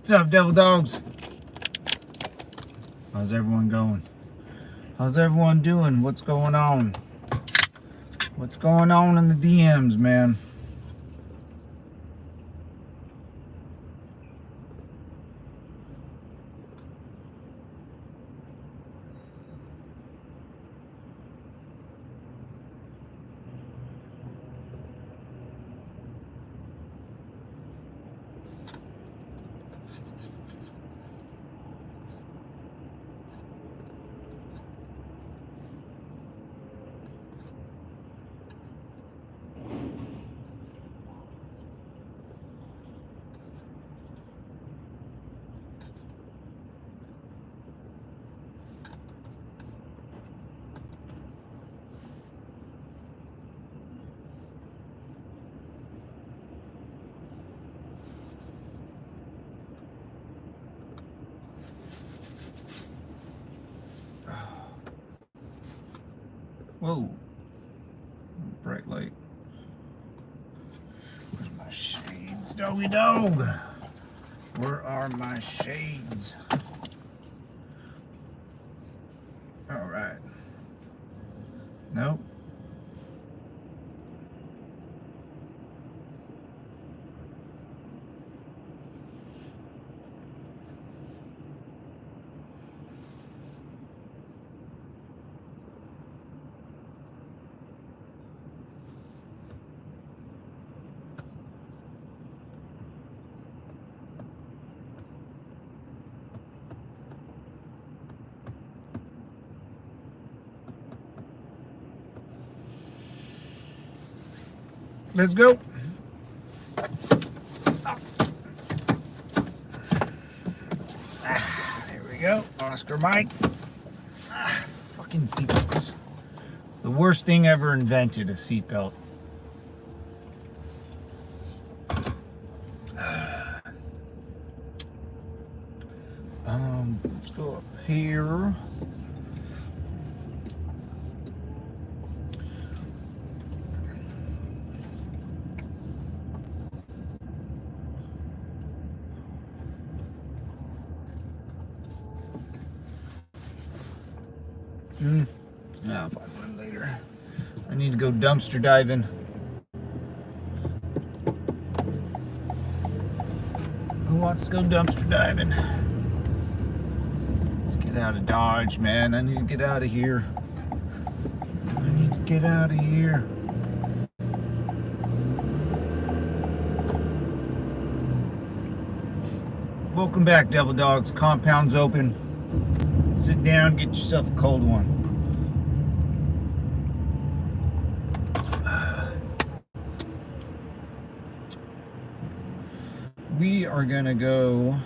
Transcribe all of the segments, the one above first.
What's up, Devil Dogs? How's everyone going? How's everyone doing? What's going on? What's going on in the DMs, man? Whoa. Bright light. Where's my shades, doggy dog? Where are my shades? All right. Nope. Let's go. There we go. Oscar Mike. Fucking seatbelts. The worst thing ever invented, a seatbelt. Let's go up here. I'll find one later. I need to go dumpster diving. Who wants to go dumpster diving? Let's get out of Dodge, man. I need to get out of here. I need to get out of here. Welcome back, Devil Dogs. Compound's open. Sit down, get yourself a cold one. We are gonna go.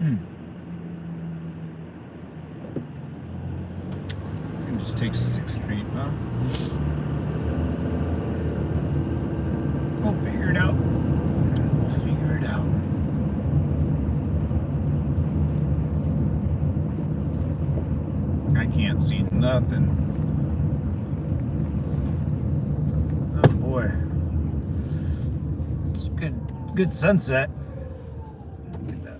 We can just take 6th Street, huh? We'll figure it out. We'll figure it out. I can't see nothing. Oh boy. It's a good sunset. Get that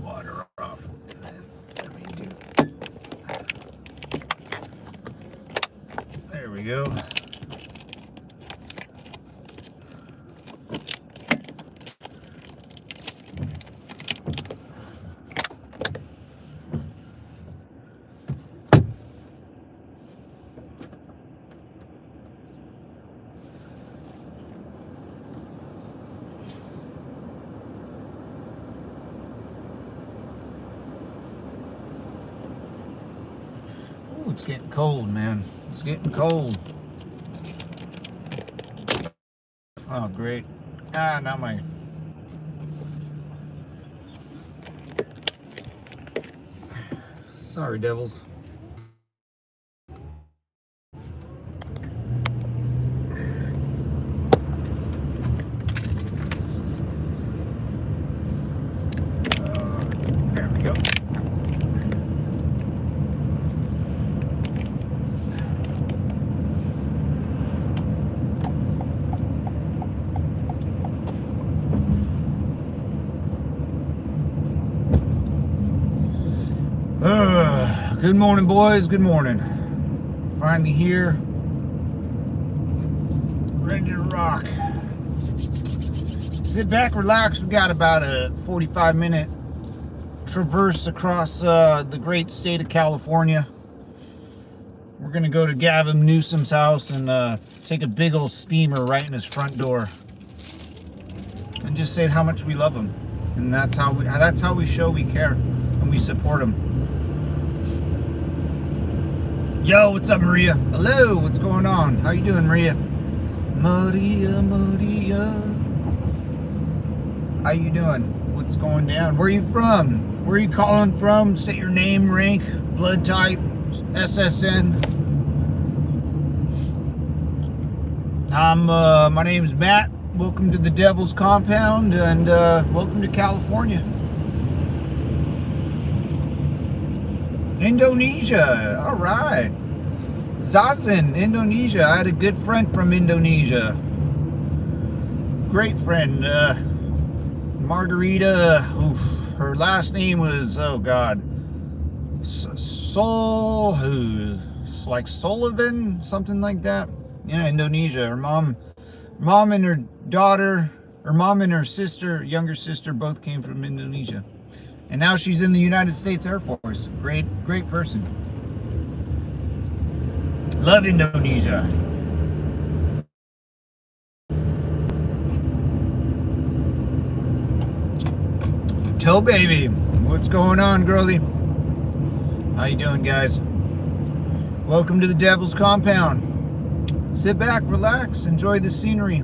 water off. And then let me do. There we go. It's getting cold, man. It's getting cold. Oh, great. Not my... Sorry, devils. There we go. Good morning, boys. Good morning. Finally here. Ready to rock. Sit back, relax. We got about a 45-minute traverse across the great state of California. We're going to go to Gavin Newsom's house and take a big old steamer right in his front door. And just say how much we love him. And that's how we show we care and we support him. Yo, what's up, Maria? Hello, what's going on? How you doing, Maria? Maria. How you doing? What's going down? Where are you from? Where are you calling from? State your name, rank, blood type, SSN. My name's Matt. Welcome to the Devil's Compound and welcome to California. Indonesia, all right. Zazen, Indonesia. I had a good friend from Indonesia. Great friend. Margarita. Oof, her last name was, oh God, like Sullivan, something like that. Yeah, Indonesia. Her mom and her daughter, her mom and her sister, younger sister, both came from Indonesia. And now she's in the United States Air Force. Great person. Love Indonesia. Toe baby, what's going on, girlie? How you doing, guys? Welcome to the Devil's Compound. Sit back, relax, enjoy the scenery.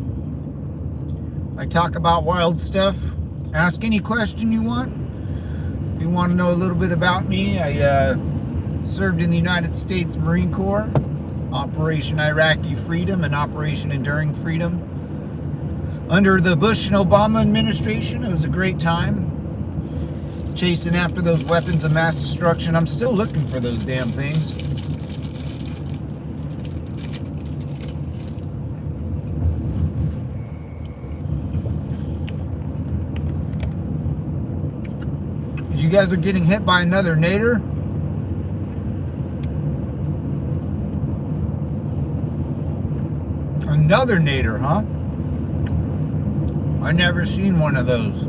I talk about wild stuff. Ask any question you want. If you want to know a little bit about me, I served in the United States Marine Corps, Operation Iraqi Freedom and Operation Enduring Freedom. Under the Bush and Obama administration, it was a great time. Chasing after those weapons of mass destruction. I'm still looking for those damn things. You guys are getting hit by another nader? Another nader, huh? I never seen one of those.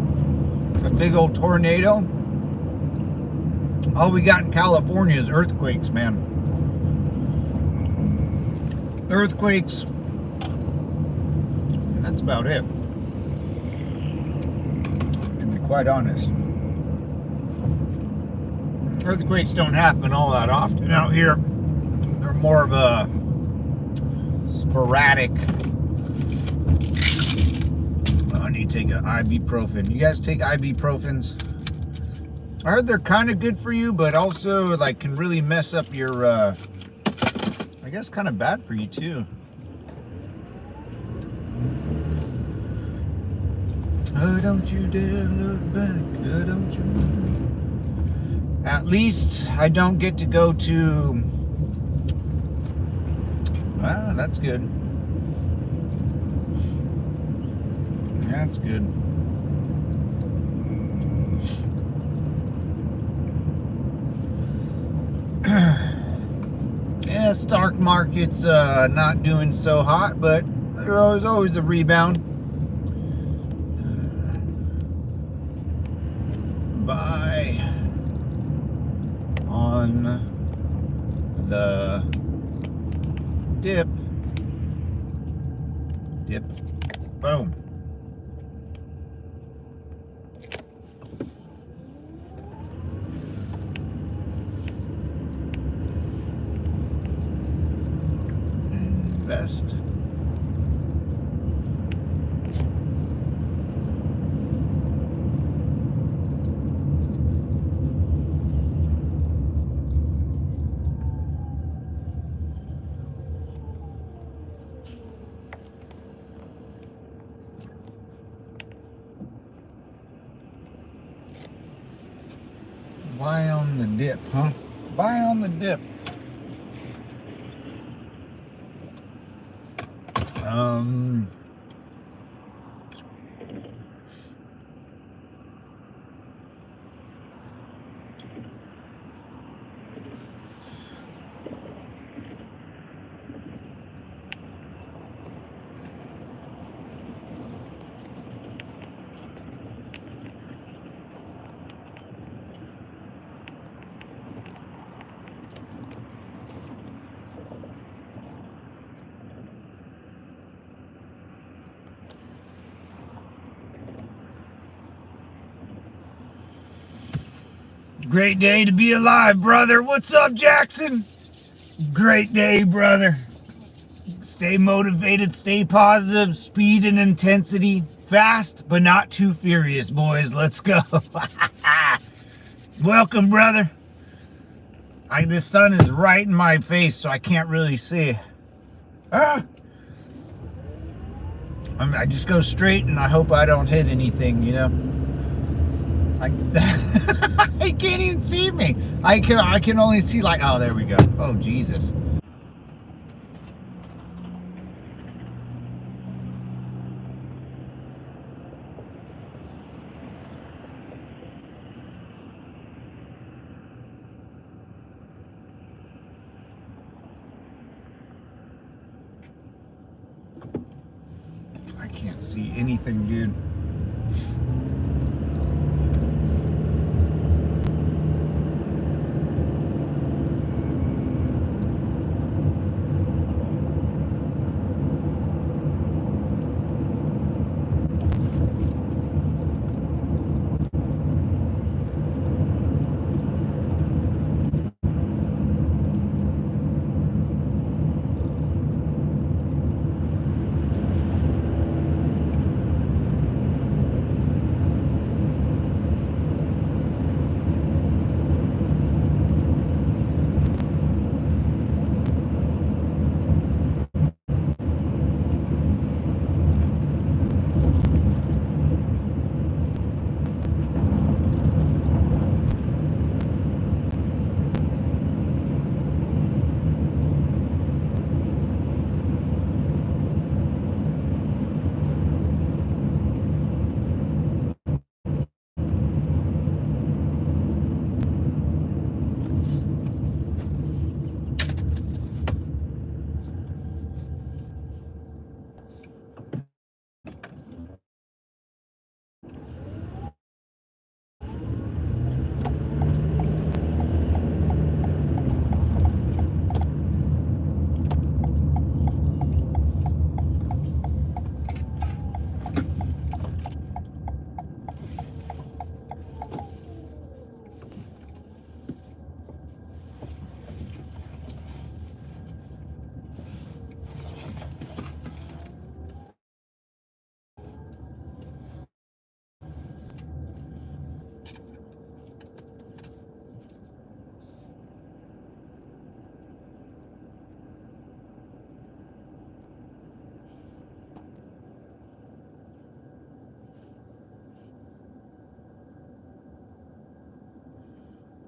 A big old tornado. All we got in California is earthquakes, man. Earthquakes. That's about it. To be quite honest. Earthquakes don't happen all that often out here. They're more of a sporadic. I need to take an ibuprofen. You guys take ibuprofens? I heard they're kind of good for you, but also like can really mess up your, I guess kind of bad for you too. Oh, don't you dare look back. Oh, don't you. At least I don't get to go to, ah, that's good. That's good. Yeah, stock market's not doing so hot, but there's always a rebound. Buy on the dip. Boom. Invest. Buy on the dip, huh? Buy on the dip. Great day to be alive, brother. What's up, Jackson? Great day, brother. Stay motivated, stay positive, speed and intensity. Fast, but not too furious, boys. Let's go. Welcome, brother. The sun is right in my face, so I can't really see. I just go straight, and I hope I don't hit anything, you know? I can't even see me. I can only see like, oh, there we go. Oh, Jesus. I can't see anything, dude.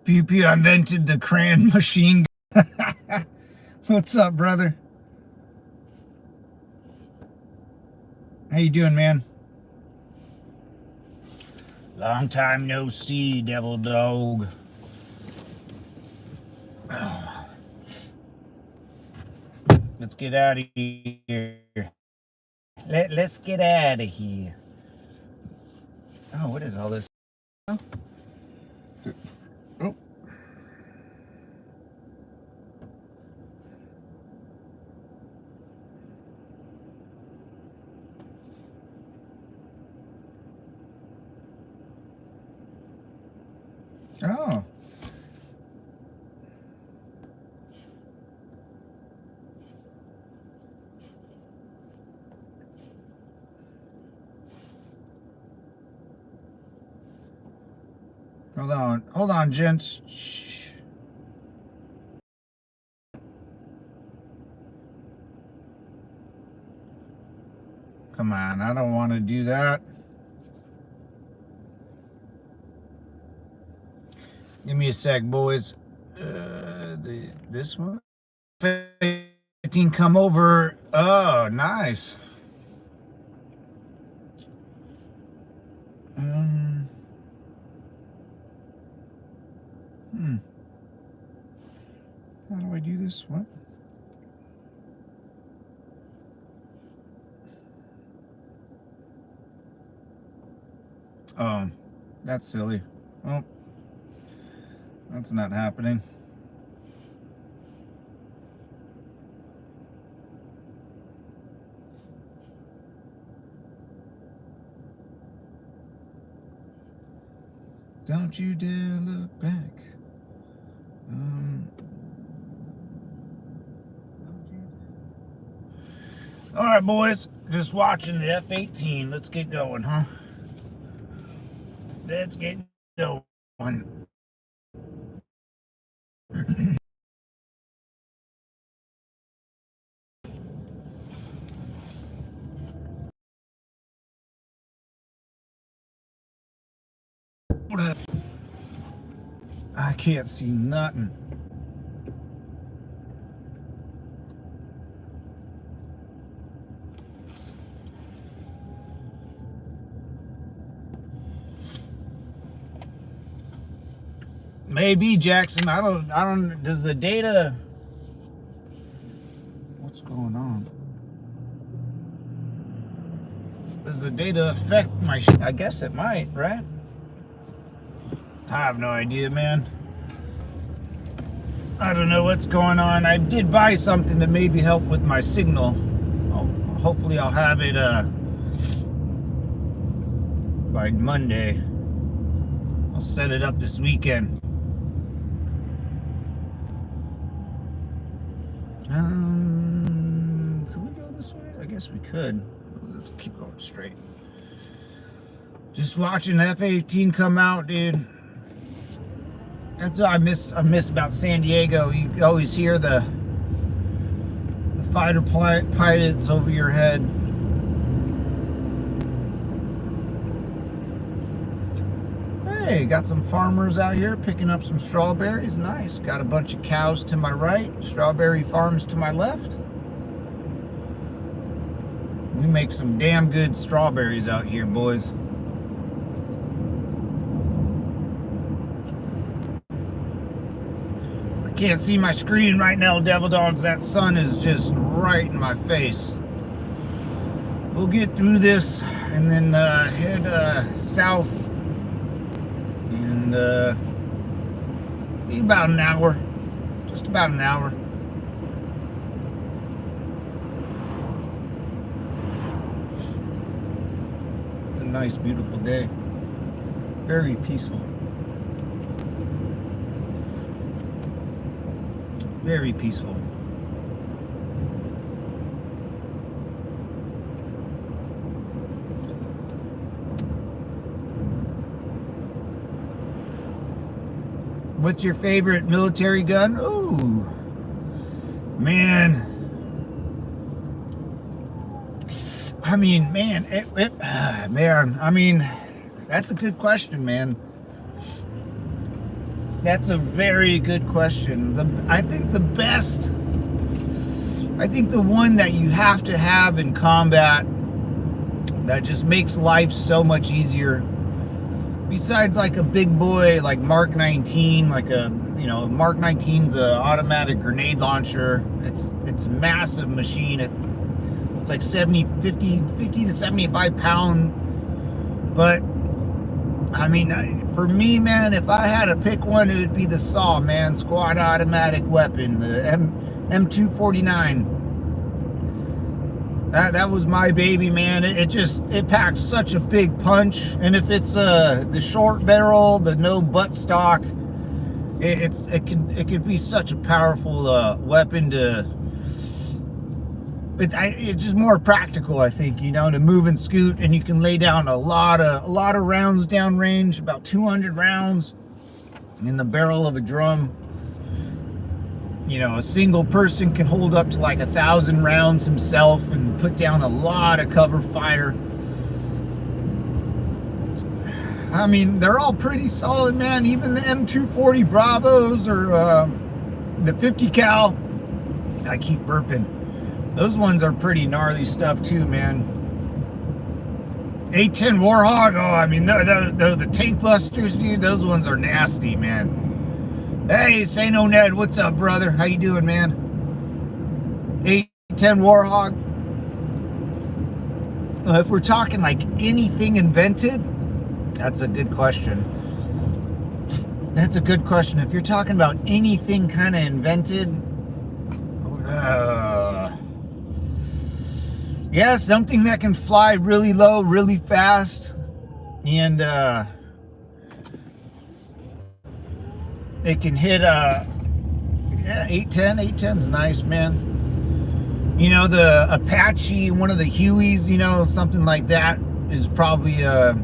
Pew pew, I invented the crayon machine. What's up, brother? How you doing, man? Long time no see, devil dog. Oh. Let's get out of here. Let's get out of here. Oh, what is all this? Oh. Oh. Oh. Hold on, gents. Shh. Come on, I don't want to do that. Give me a sec, boys. This one? 15 come over. Oh, nice. How do I do this? What? Oh, that's silly. Well, that's not happening. Don't you dare look back. All right, boys. Just watching the F-18. Let's get going, huh? Let's get going. I can't see nothing. Maybe Jackson. I don't. Does the data? What's going on? Does the data affect my? I guess it might, right? I have no idea, man. I don't know what's going on. I did buy something to maybe help with my signal. Hopefully I'll have it by Monday. I'll set it up this weekend. Could we go this way? I guess we could. Let's keep going straight. Just watching F-18 come out, dude. That's what I miss about San Diego. You always hear the fighter pilots over your head. Hey, got some farmers out here picking up some strawberries. Nice. Got a bunch of cows to my right, strawberry farms to my left. We make some damn good strawberries out here, boys. Can't see my screen right now, devil dogs. That sun is just right in my face. We'll get through this and then head south and be about an hour, just about an hour. It's a nice, beautiful day. Very peaceful. Very peaceful. What's your favorite military gun? Ooh, man. I mean, man, man. I mean, that's a good question, man. That's a very good question. I think the one that you have to have in combat that just makes life so much easier, besides like a big boy like Mark 19, like Mark 19's a automatic grenade launcher. It's a massive machine. It's like 50 to 75 pound, but I mean, for me, man, if I had to pick one, it would be the SAW, man, squad automatic weapon, the M249. That was my baby, man. It packs such a big punch, and if it's the short barrel, the no butt stock, it could be such a powerful weapon to. It's just more practical, I think, to move and scoot, and you can lay down a lot of rounds downrange, about 200 rounds in the barrel of a drum. A single person can hold up to like 1,000 rounds himself and put down a lot of cover fire. I mean, they're all pretty solid, man. Even the M240 Bravos or the 50 cal. I keep burping. Those ones are pretty gnarly stuff too, man. A10 Warhog, oh, I mean, the tank busters, dude, those ones are nasty, man. Hey, Say No Ned, what's up, brother? How you doing, man? A10 Warhog. If we're talking like anything invented, that's a good question. That's a good question. If you're talking about anything kind of invented, yeah, something that can fly really low, really fast, and It can hit yeah, 810. 810's nice, man. You know, the Apache, one of the Hueys, you know, something like that is probably the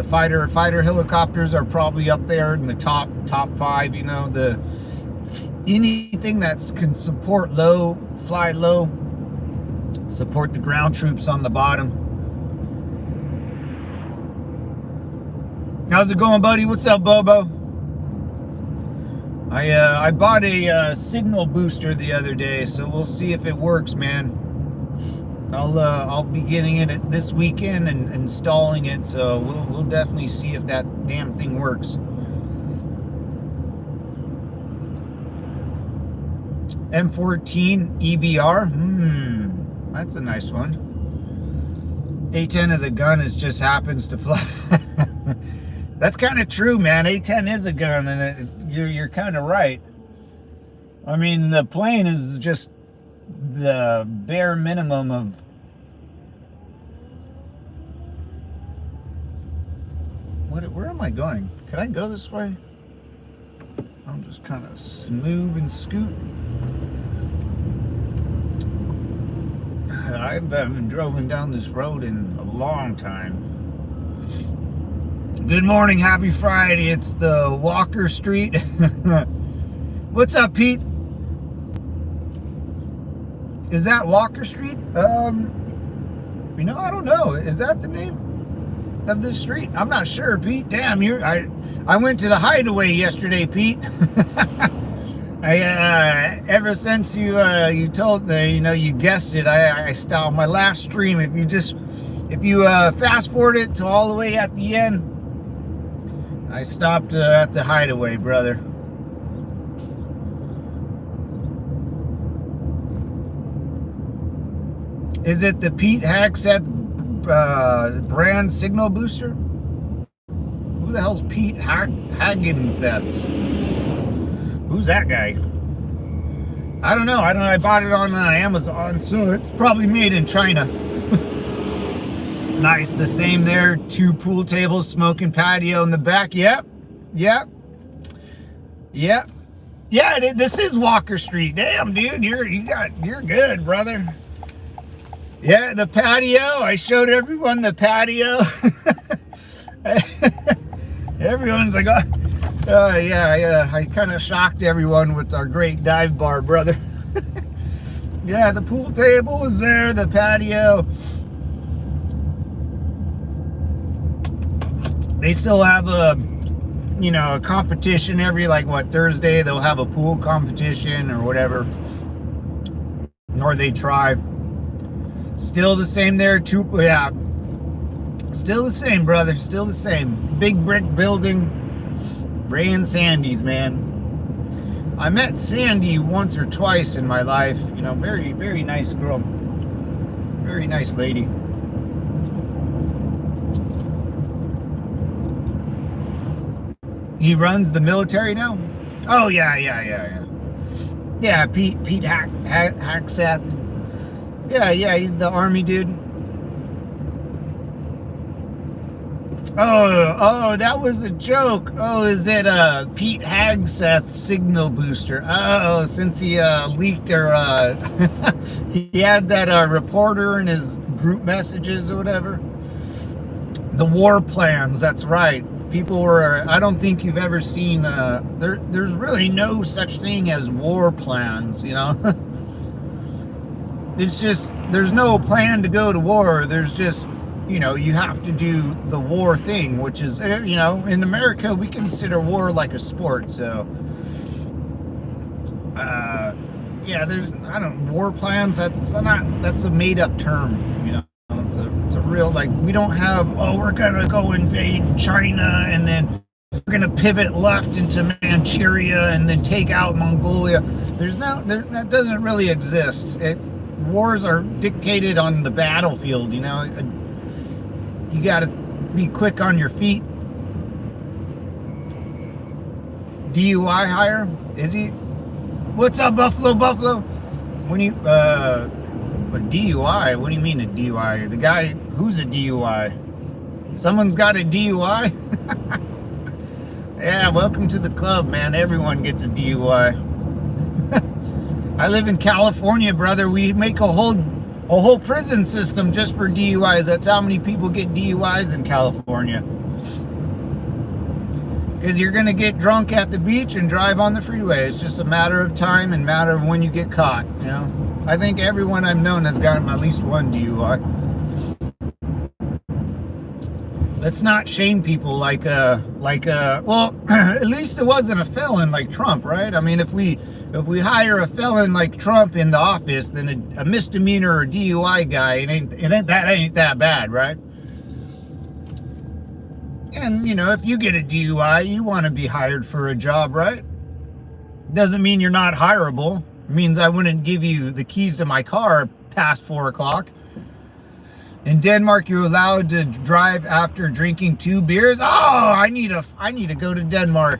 fighter helicopters are probably up there in the top 5. You know, the anything that can support low, fly low, support the ground troops on the bottom. How's it going, buddy? What's up, Bobo? I bought a signal booster the other day, so we'll see if it works, man. I'll be getting it this weekend and installing it, so we'll definitely see if that damn thing works. M14 EBR, that's a nice one. A10 as a gun just happens to fly. That's kind of true, man. A10 is a gun, and you're kind of right. I mean, the plane is just the bare minimum of where am I going? Can I go this way? I'll just kind of smooth and scoot. I haven't driven down this road in a long time. Good morning, happy Friday. It's the Walker Street. What's up, Pete? Is that Walker Street? You know, I don't know. Is that the name of this street? I'm not sure, Pete. Damn, I went to the Hideaway yesterday, Pete. Ever since you told you know, you guessed it, I stopped my last stream. If you fast forward it to all the way at the end, I stopped at the Hideaway, brother. Is it the Pete Hagseth brand signal booster? Who the hell's Pete Hagseth? Who's that guy? I don't know. I bought it on Amazon, so it's probably made in China. Nice. The same there. 2 pool tables, smoking patio in the back. Yep. Yeah, this is Walker Street. Damn, dude, you're good, brother. Yeah, the patio. I showed everyone the patio. Everyone's like, yeah. I kind of shocked everyone with our great dive bar, brother. Yeah, the pool table was there, the patio. They still have a competition every, Thursday. They'll have a pool competition or whatever. Or they try. Still the same there, yeah. Still the same, brother. Still the same. Big brick building. Ray and Sandy's, man. I met Sandy once or twice in my life. You know, very, very nice girl. Very nice lady. He runs the military now? Oh, yeah. Yeah, Pete Hagseth. Yeah, he's the army dude. Oh, that was a joke. Oh, is it Pete Hagseth signal booster? Oh, since he leaked or he had that reporter in his group messages or whatever. The war plans, that's right. People were, I don't think you've ever seen, there's really no such thing as war plans, you know? It's just, there's no plan to go to war. There's just, you know, you have to do the war thing, which is, you know, in America, we consider war like a sport, so, yeah, there's, war plans, that's a made-up term, you know? It's a real, we don't have, we're gonna go invade China and then we're gonna pivot left into Manchuria and then take out Mongolia. That doesn't really exist. Wars are dictated on the battlefield, you know. You gotta be quick on your feet. DUI hire? Is he? What's up, Buffalo? When you, a DUI? What do you mean a DUI? The guy, who's a DUI? Someone's got a DUI? Yeah, welcome to the club, man. Everyone gets a DUI. I live in California, brother. We make a whole prison system just for DUIs. That's how many people get DUIs in California. Because you're gonna get drunk at the beach and drive on the freeway. It's just a matter of time and matter of when you get caught, you know. I think everyone I've known has gotten at least one DUI. Let's not shame people like well, at least it wasn't a felon like Trump, right? I mean, if we hire a felon like Trump in the office, then a misdemeanor or DUI guy, it ain't that bad, right? And, you know, if you get a DUI, you want to be hired for a job, right? Doesn't mean you're not hireable. It means I wouldn't give you the keys to my car past 4 o'clock. In Denmark, you're allowed to drive after drinking 2 beers. Oh, I need to go to Denmark.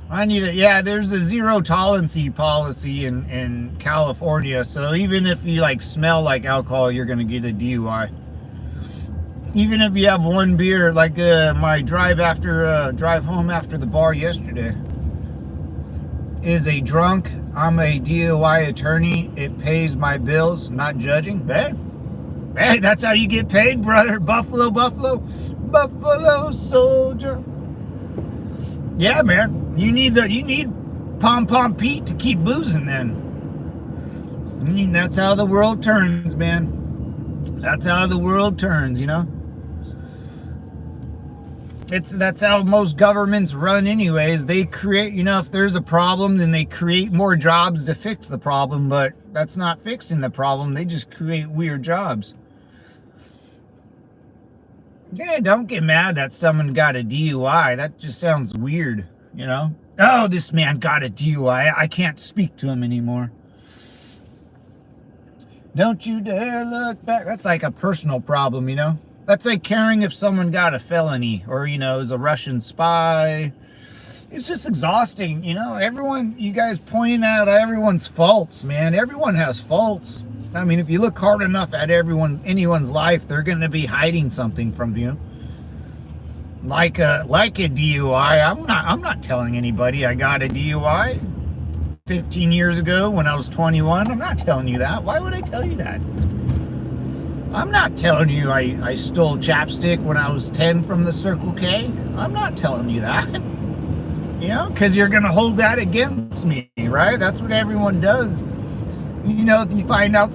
Yeah, there's a zero tolerance policy in California. So even if you like smell like alcohol, you're going to get a DUI. Even if you have 1 beer, like my drive home after the bar yesterday is a drunk. I'm a DUI attorney. It pays my bills, not judging. Hey, that's how you get paid, brother. Buffalo soldier. Yeah, man. You need Pom Pom Pete to keep boozing then. That's how the world turns, man. That's how the world turns, you know? That's how most governments run anyways. They create, you know, if there's a problem, then they create more jobs to fix the problem, but that's not fixing the problem. They just create weird jobs. Yeah, don't get mad that someone got a DUI. That just sounds weird, you know? Oh, this man got a DUI. I can't speak to him anymore. Don't you dare look back. That's like a personal problem, you know? That's like caring if someone got a felony or, you know, is a Russian spy. It's just exhausting, you know? You guys pointing out everyone's faults, man. Everyone has faults. I mean, if you look hard enough at anyone's life, they're going to be hiding something from you. Like a DUI. I'm not telling anybody I got a DUI 15 years ago when I was 21. I'm not telling you that. Why would I tell you that? I'm not telling you I stole chapstick when I was 10 from the Circle K. I'm not telling you that. You know, because you're going to hold that against me, right? That's what everyone does. You know, if you find out.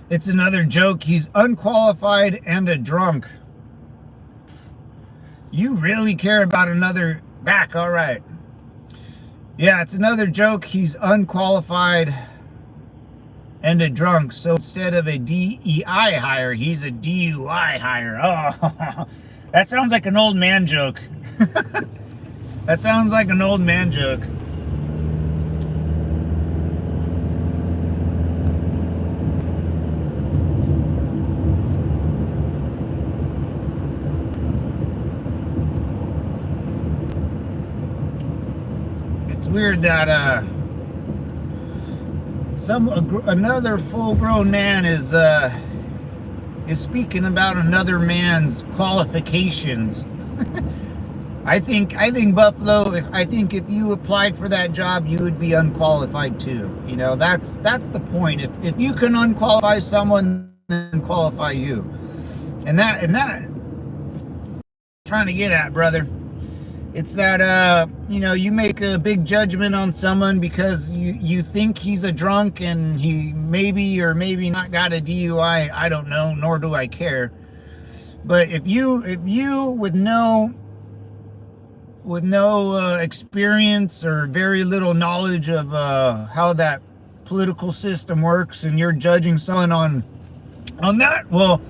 It's another joke. He's unqualified and a drunk. You really care about another back, all right. Yeah, it's another joke. He's unqualified and a drunk. So instead of a DEI hire, he's a DUI hire. Oh, that sounds like an old man joke. That sounds like an old man joke. Weird that another full-grown man is speaking about another man's qualifications. I think Buffalo. I think if you applied for that job, you would be unqualified too. You know, that's the point. If you can unqualify someone, then qualify you. And that trying to get at, brother. It's that, you know, you make a big judgment on someone because you think he's a drunk and he maybe or maybe not got a DUI. I don't know, nor do I care. But if you with no experience or very little knowledge of how that political system works and you're judging someone on that, well,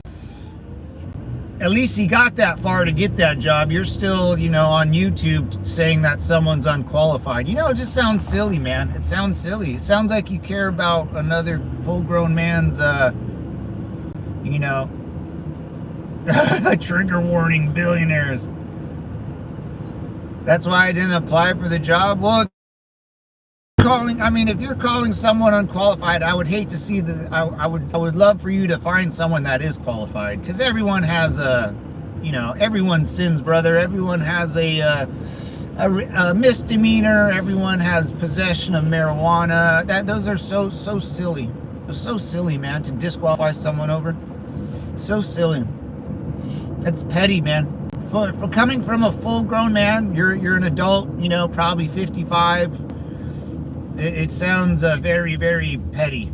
at least he got that far to get that job. You're still, you know, on YouTube saying that someone's unqualified. You know, it just sounds silly, man. It sounds silly. It sounds like you care about another full-grown man's, you know, Trigger warning, billionaires. That's why I didn't apply for the job. Well, if you're calling someone unqualified, I would hate to see I would love for you to find someone that is qualified, because everyone has everyone sins, brother. Everyone has a misdemeanor. Everyone has possession of marijuana. Those are so silly. It's so silly, man, to disqualify someone over. So silly. That's petty, man. For coming from a full-grown man, you're an adult, probably 55. It sounds very, very petty.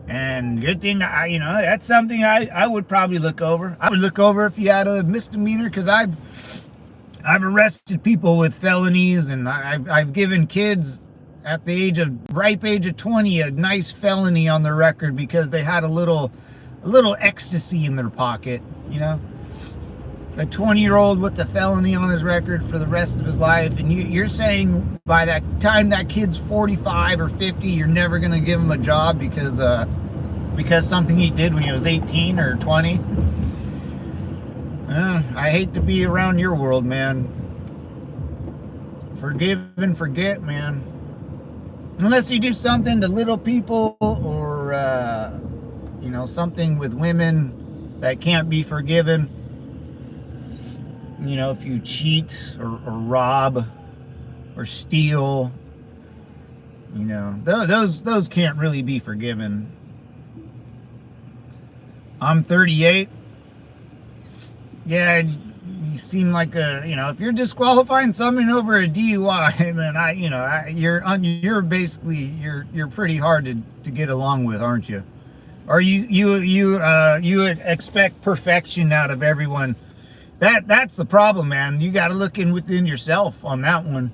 And good thing, that's something I would probably look over. I would look over if you had a misdemeanor, because I've arrested people with felonies, and I've given kids at the ripe age of 20 a nice felony on their record because they had a little ecstasy in their pocket, A 20-year-old with a felony on his record for the rest of his life, and you're saying by that time that kid's 45 or 50, you're never going to give him a job because something he did when he was 18 or 20? I hate to be around your world, man. Forgive and forget, man. Unless you do something to little people, or something with women that can't be forgiven. If you cheat or rob or steal, those can't really be forgiven. I'm 38. Yeah, you seem like if you're disqualifying someone over a DUI, then you're pretty hard to get along with, aren't you? Or you expect perfection out of everyone. That's the problem, man. You got to look within yourself on that one.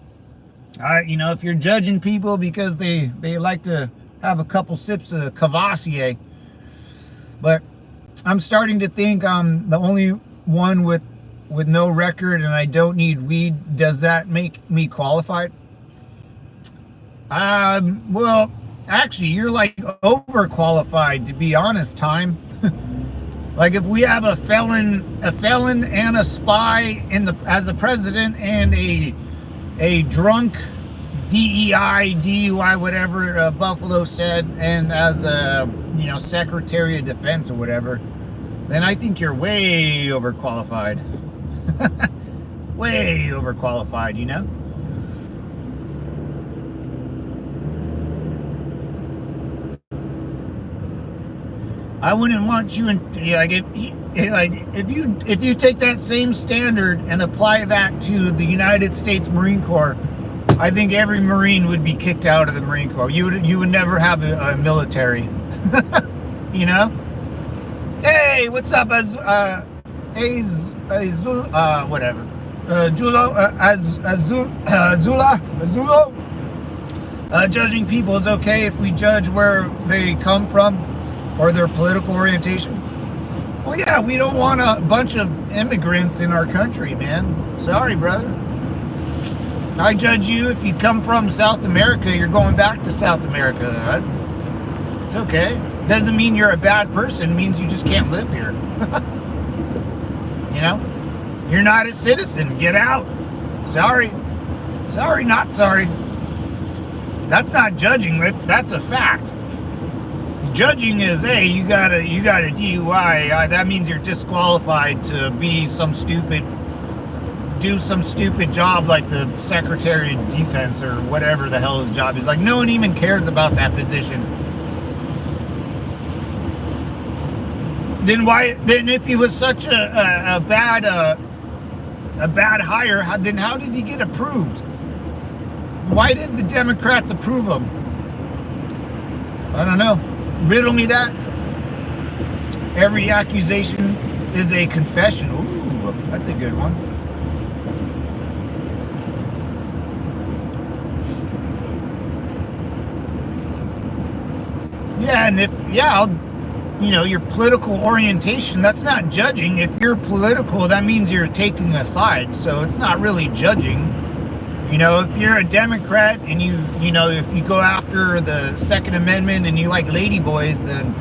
If you're judging people because they like to have a couple sips of Cavassier, but I'm starting to think I'm the only one with no record, and I don't need weed. Does that make me qualified? Well, actually, you're like overqualified, to be honest, Time. Like, if we have a felon and a spy as a president, and a drunk DEI, DUI, whatever Buffalo said, and as a Secretary of Defense or whatever, then I think you're way overqualified. Way overqualified, I wouldn't want you if you take that same standard and apply that to the United States Marine Corps, I think every Marine would be kicked out of the Marine Corps. You would never have a military. Hey, what's up, whatever. Azulo? Judging people is okay if we judge where they come from or their political orientation. Well, yeah, we don't want a bunch of immigrants in our country, man. Sorry, brother. I judge you if you come from South America, you're going back to South America. It's okay. Doesn't mean you're a bad person. It means you just can't live here. You're not a citizen. Get out. Sorry, not sorry. That's not judging. That's a fact. Judging is, hey, you got a DUI. That means you're disqualified to be do some stupid job like the Secretary of Defense or whatever the hell his job is. Like, no one even cares about that position. Then if he was such a bad hire, then how did he get approved? Why did the Democrats approve him? I don't know. Riddle me that. Every accusation is a confession. Ooh, that's a good one. Yeah, and your political orientation, that's not judging. If you're political, that means you're taking a side. So it's not really judging. If you're a Democrat and if you go after the Second Amendment and you like ladyboys, then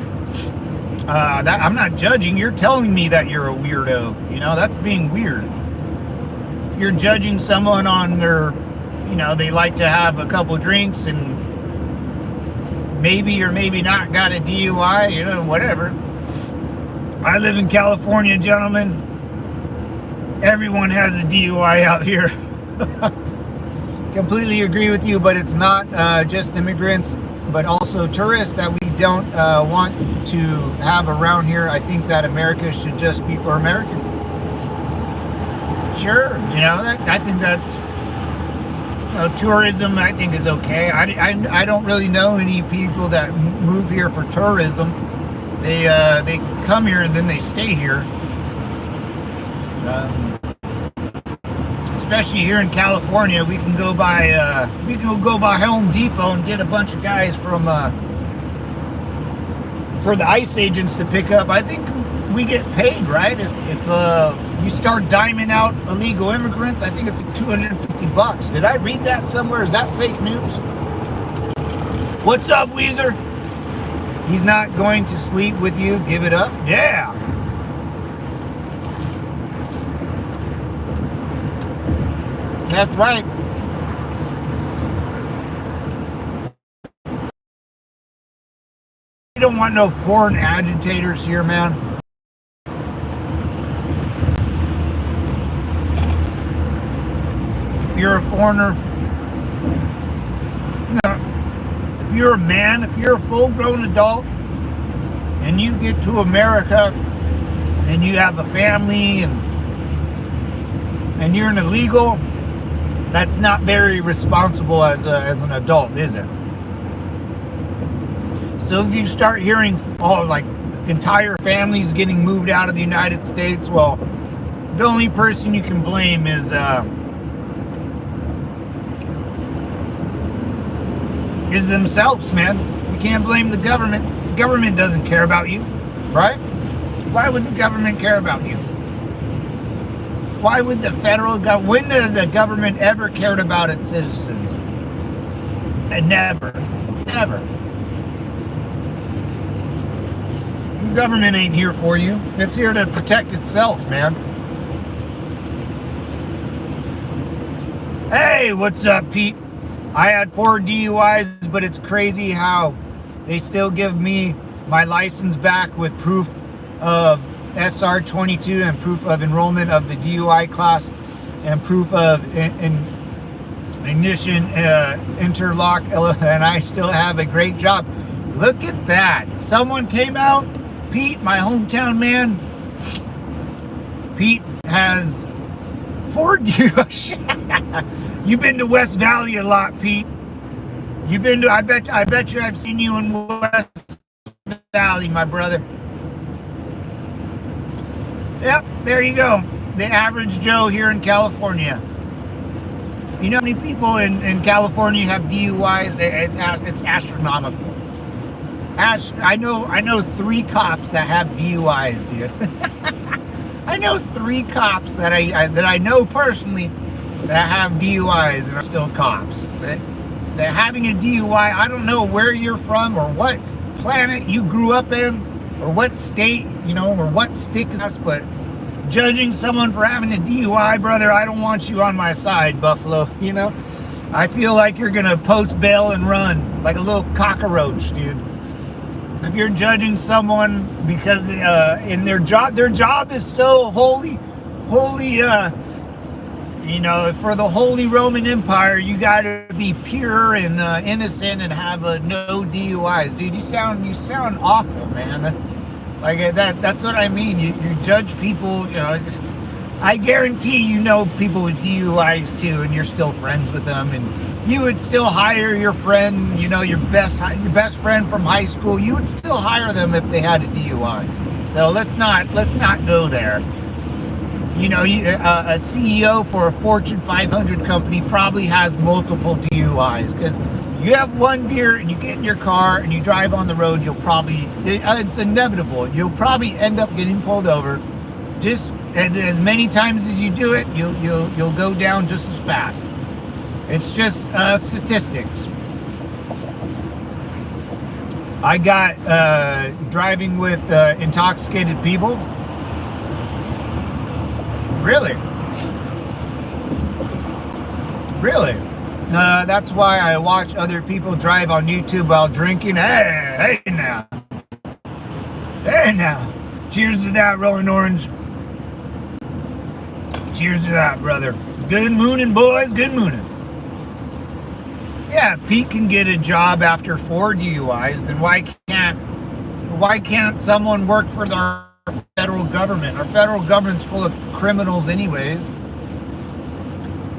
That I'm not judging. You're telling me that you're a weirdo. You know, that's being weird. If you're judging someone on their, you know, they like to have a couple drinks and maybe or maybe not got a DUI, you know, whatever. I live in California, gentlemen. Everyone has a DUI out here. Completely agree with you, but it's not just immigrants, but also tourists that we don't want to have around here. I think that America should just be for Americans. Sure, you know, I think that's, you know, tourism I think is okay. I don't really know any people that move here for tourism. They come here and then they stay here. Especially here in California, we can go by Home Depot and get a bunch of guys from for the ICE agents to pick up. I think we get paid, right? If you start diming out illegal immigrants, I think it's like $250. Did I read that somewhere? Is that fake news? What's up, Weezer? He's not going to sleep with you. Give it up. Yeah. That's right. You don't want no foreign agitators here, man. If you're a foreigner, if you're a man, if you're a full-grown adult, and you get to America, and you have a family, and you're an illegal, that's not very responsible as an adult, is it? So if you start hearing like entire families getting moved out of the United States, well, the only person you can blame is themselves, man. You can't blame the government. The government doesn't care about you, right? Why would the government care about you? Why would the federal government, when has the government ever cared about its citizens? And never. The government ain't here for you. It's here to protect itself, man. Hey, what's up, Pete? I had 4 DUIs, but it's crazy how they still give me my license back with proof of SR 22 and proof of enrollment of the DUI class and proof of ignition interlock, and I still have a great job. Look at that. Someone came out. Pete, my hometown man. Pete has 4 DUIs. You've been to West Valley a lot, Pete. You've been to, I bet you I've seen you in West Valley, my brother. Yep, there you go. The average Joe here in California. You know how many people in California have DUIs? It's astronomical. I know 3 cops that have DUIs, dude. I know 3 cops that I know personally that have DUIs and are still cops. That having a DUI, I don't know where you're from or what planet you grew up in or what state, you know, or what stick is us, but judging someone for having a DUI, brother, I don't want you on my side, Buffalo, you know? I feel like you're gonna post bail and run like a little cockroach, dude. If you're judging someone because in their job is so holy, you know, for the Holy Roman Empire, you gotta be pure and innocent and have no DUIs, dude. You sound awful, man. Like that's what I mean. You judge people, you know. I guarantee you know people with DUIs too, and you're still friends with them, and you would still hire your friend, you know, your best friend from high school. You would still hire them if they had a DUI. So let's not go there. You know, a CEO for a Fortune 500 company probably has multiple DUIs because you have one beer and you get in your car and you drive on the road. You'll probably, it's inevitable. You'll probably end up getting pulled over. Just as many times as you do it, you'll go down just as fast. It's just statistics. I got driving with intoxicated people. Really? Really? That's why I watch other people drive on YouTube while drinking. Hey now. Hey now. Cheers to that, Rolling Orange. Cheers to that, brother. Good mooning, boys. Good mooning. Yeah, Pete can get a job after 4 DUIs. Then why can't someone work for the federal government? Our federal government's full of criminals anyways.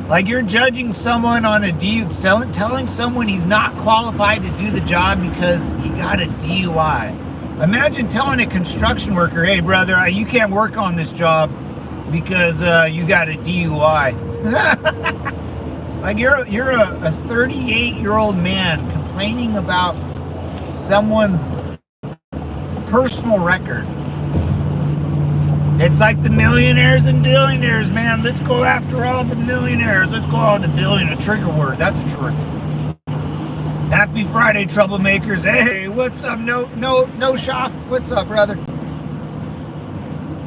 Like, you're judging someone on a DUI, telling someone he's not qualified to do the job because he got a DUI. Imagine telling a construction worker, hey brother, you can't work on this job because you got a DUI. Like, you're a 38-year-old man complaining about someone's personal record. It's like the millionaires and billionaires, man. Let's go after all the millionaires. Let's go all the billionaire. Trigger word. That's a trigger. Happy Friday, troublemakers. Hey, what's up? No, Schaff. What's up, brother?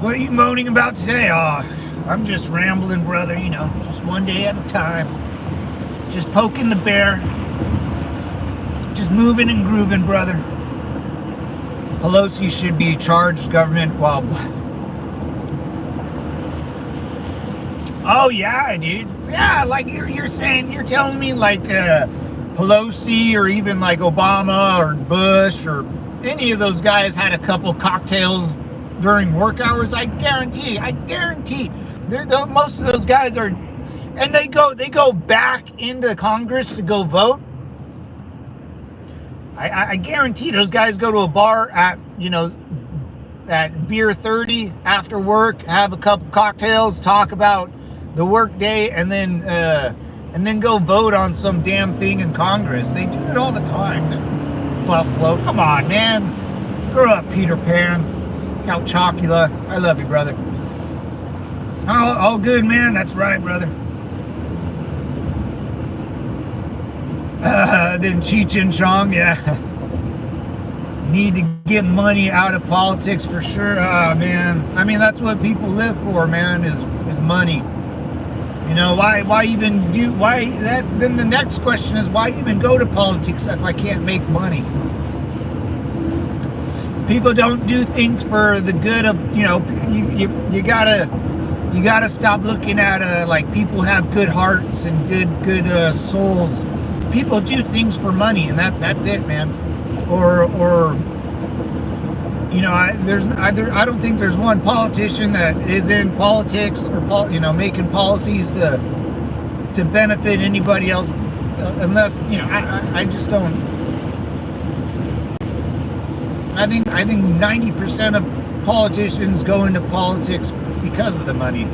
What are you moaning about today? Oh, I'm just rambling, brother. You know, just one day at a time. Just poking the bear. Just moving and grooving, brother. Pelosi should be charged government while... Oh yeah, dude. Yeah, like you're telling me like Pelosi or even like Obama or Bush or any of those guys had a couple cocktails during work hours. I guarantee. Most of those guys are, and they go back into Congress to go vote. I guarantee those guys go to a bar at beer 30 after work, have a couple cocktails, talk about the work day, and then go vote on some damn thing in Congress. They do it all the time. Buffalo, come on, man. Grow up, Peter Pan. Count Chocula. I love you, brother. All good, man. That's right, brother. Then Cheech and Chong, yeah. Need to get money out of politics for sure. Man. I mean, that's what people live for, man, is money. You know, why then the next question is, why even go to politics if I can't make money? People don't do things for the good of, you gotta stop looking at like people have good hearts and good souls. People do things for money, and that's it, man. Or I don't think there's one politician that is in politics or making policies to benefit anybody else, unless I just don't. I think 90% of politicians go into politics because of the money.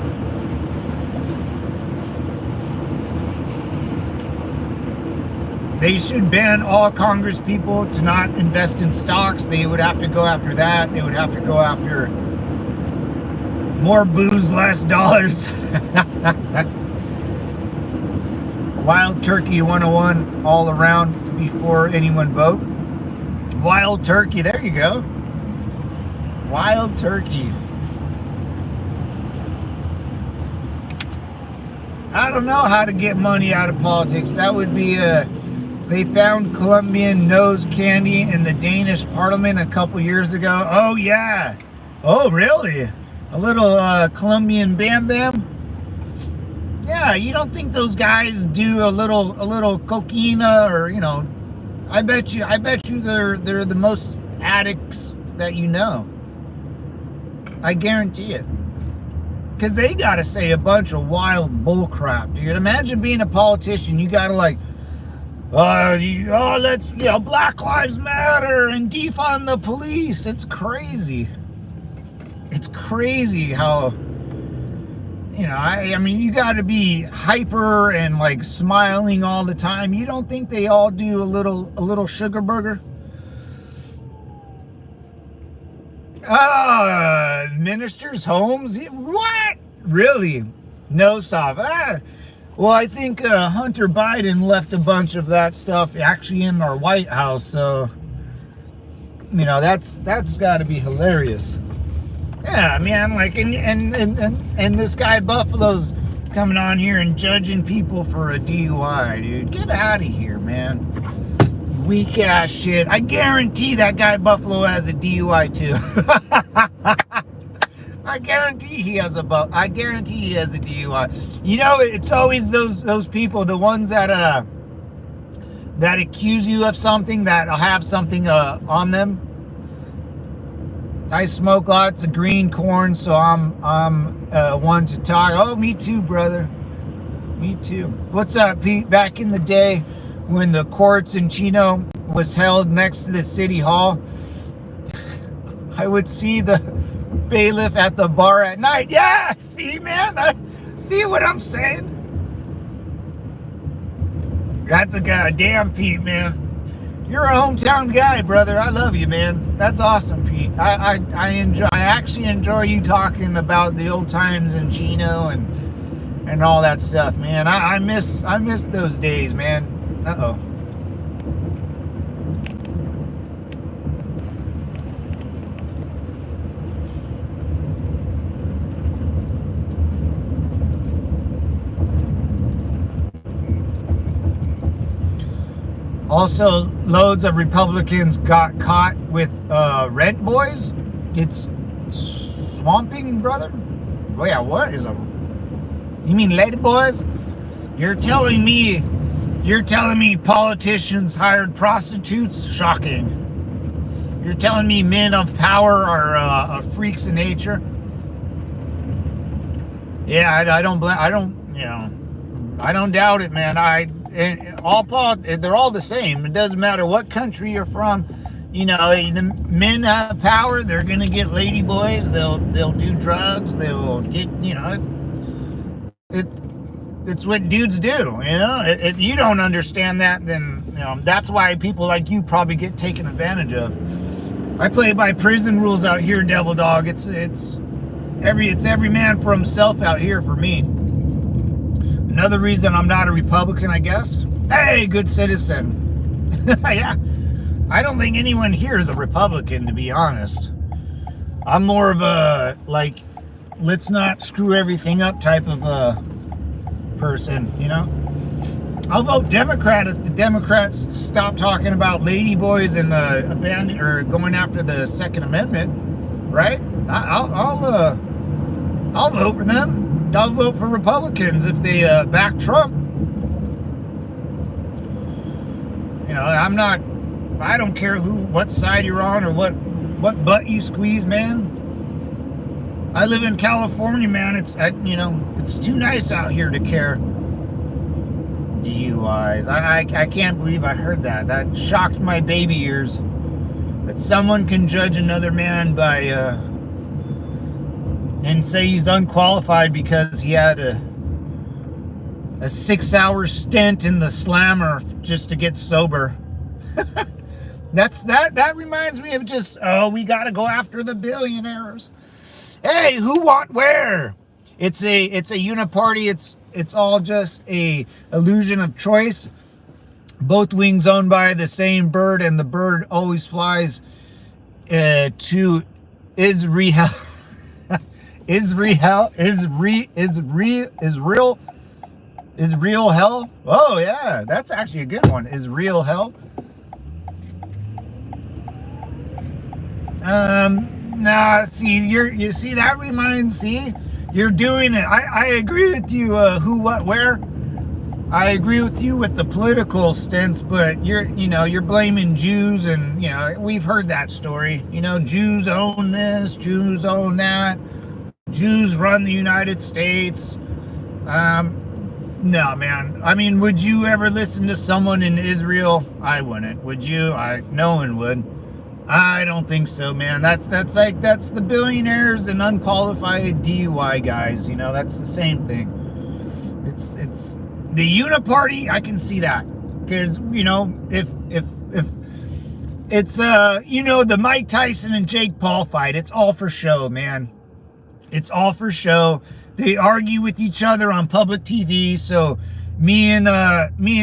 They should ban all Congress people to not invest in stocks. They would have to go after that. They would have to go after more booze, less dollars. Wild Turkey 101 all around before anyone vote. Wild Turkey, there you go. Wild Turkey. I don't know how to get money out of politics. That would be they found Colombian nose candy in the Danish parliament a couple years ago. Oh yeah. Oh really? A little Colombian Bam Bam? Yeah, you don't think those guys do a little cocaina, or I bet you they're the most addicts that you know. I guarantee it. Because they gotta say a bunch of wild bull crap, dude. Imagine being a politician. You gotta let's Black Lives Matter and defund the police. It's crazy. It's crazy how I mean, you got to be hyper and like smiling all the time. You don't think they all do a little sugar burger? Ministers' homes? What? Really? No, Sav. Well, I think Hunter Biden left a bunch of that stuff actually in our White House. So You know, that's got to be hilarious. Yeah, man, like, and this guy Buffalo's coming on here and judging people for a DUI, dude. Get out of here, man. Weak ass shit. I guarantee that guy Buffalo has a DUI too. I guarantee he has a DUI. You know, it's always those people, the ones that that accuse you of something, that'll have something on them. I smoke lots of green corn, so I'm one to talk. Oh, me too, brother. Me too. What's up, Pete? Back in the day when the courts in Chino was held next to the city hall, I would see the bailiff at the bar at night. Yeah, see, man? See what I'm saying? That's a goddamn Pete, man. You're a hometown guy, brother. I love you, man. That's awesome, Pete. I actually enjoy you talking about the old times in Chino and all that stuff, man. I miss those days, man. Uh-oh. Also, loads of Republicans got caught with rent boys. It's swamping, brother. Oh yeah, what is a? You mean lady boys? You're telling me politicians hired prostitutes? Shocking. You're telling me men of power are freaks in nature? Yeah, I don't doubt it, man. They're all the same. It doesn't matter what country you're from. You know, the men have power. They're gonna get lady boys. They'll do drugs. They'll get, you know, it's what dudes do. You know, if you don't understand that, then you know that's why people like you probably get taken advantage of. I play by prison rules out here, Devil Dog. It's every man for himself out here for me. Another reason I'm not a Republican, I guess. Hey, good citizen. Yeah, I don't think anyone here is a Republican, to be honest. I'm more of a, like, let's not screw everything up type of person, you know? I'll vote Democrat if the Democrats stop talking about ladyboys and abandoning or going after the Second Amendment, right? I'll vote for them. I'll vote for Republicans if they back Trump. You know, I don't care what side you're on or what butt you squeeze, man. I live in California, man. It's too nice out here to care. DUIs. I can't believe I heard that. That shocked my baby ears. That someone can judge another man by and say he's unqualified because he had a 6-hour stint in the slammer just to get sober. That reminds me of just, we gotta go after the billionaires. Hey, who want where? It's a uniparty. It's all just a illusion of choice. Both wings owned by the same bird, and the bird always flies to Israel. Israel hell. Oh yeah, that's actually a good one. Israel hell. Nah, see, you see that reminds, see, you're doing it. I agree with you, who, what, where. I agree with you with the political stance, but you're blaming Jews, and we've heard that story. Jews own this, Jews own that. Jews run the United States. No, man. I mean, would you ever listen to someone in Israel? I wouldn't. Would you? No one would. I don't think so, man. That's the billionaires and unqualified DUI guys. That's the same thing. It's the uniparty. I can see that because if it's the Mike Tyson and Jake Paul fight, it's all for show, man. It's all for show. They argue with each other on public TV. So me and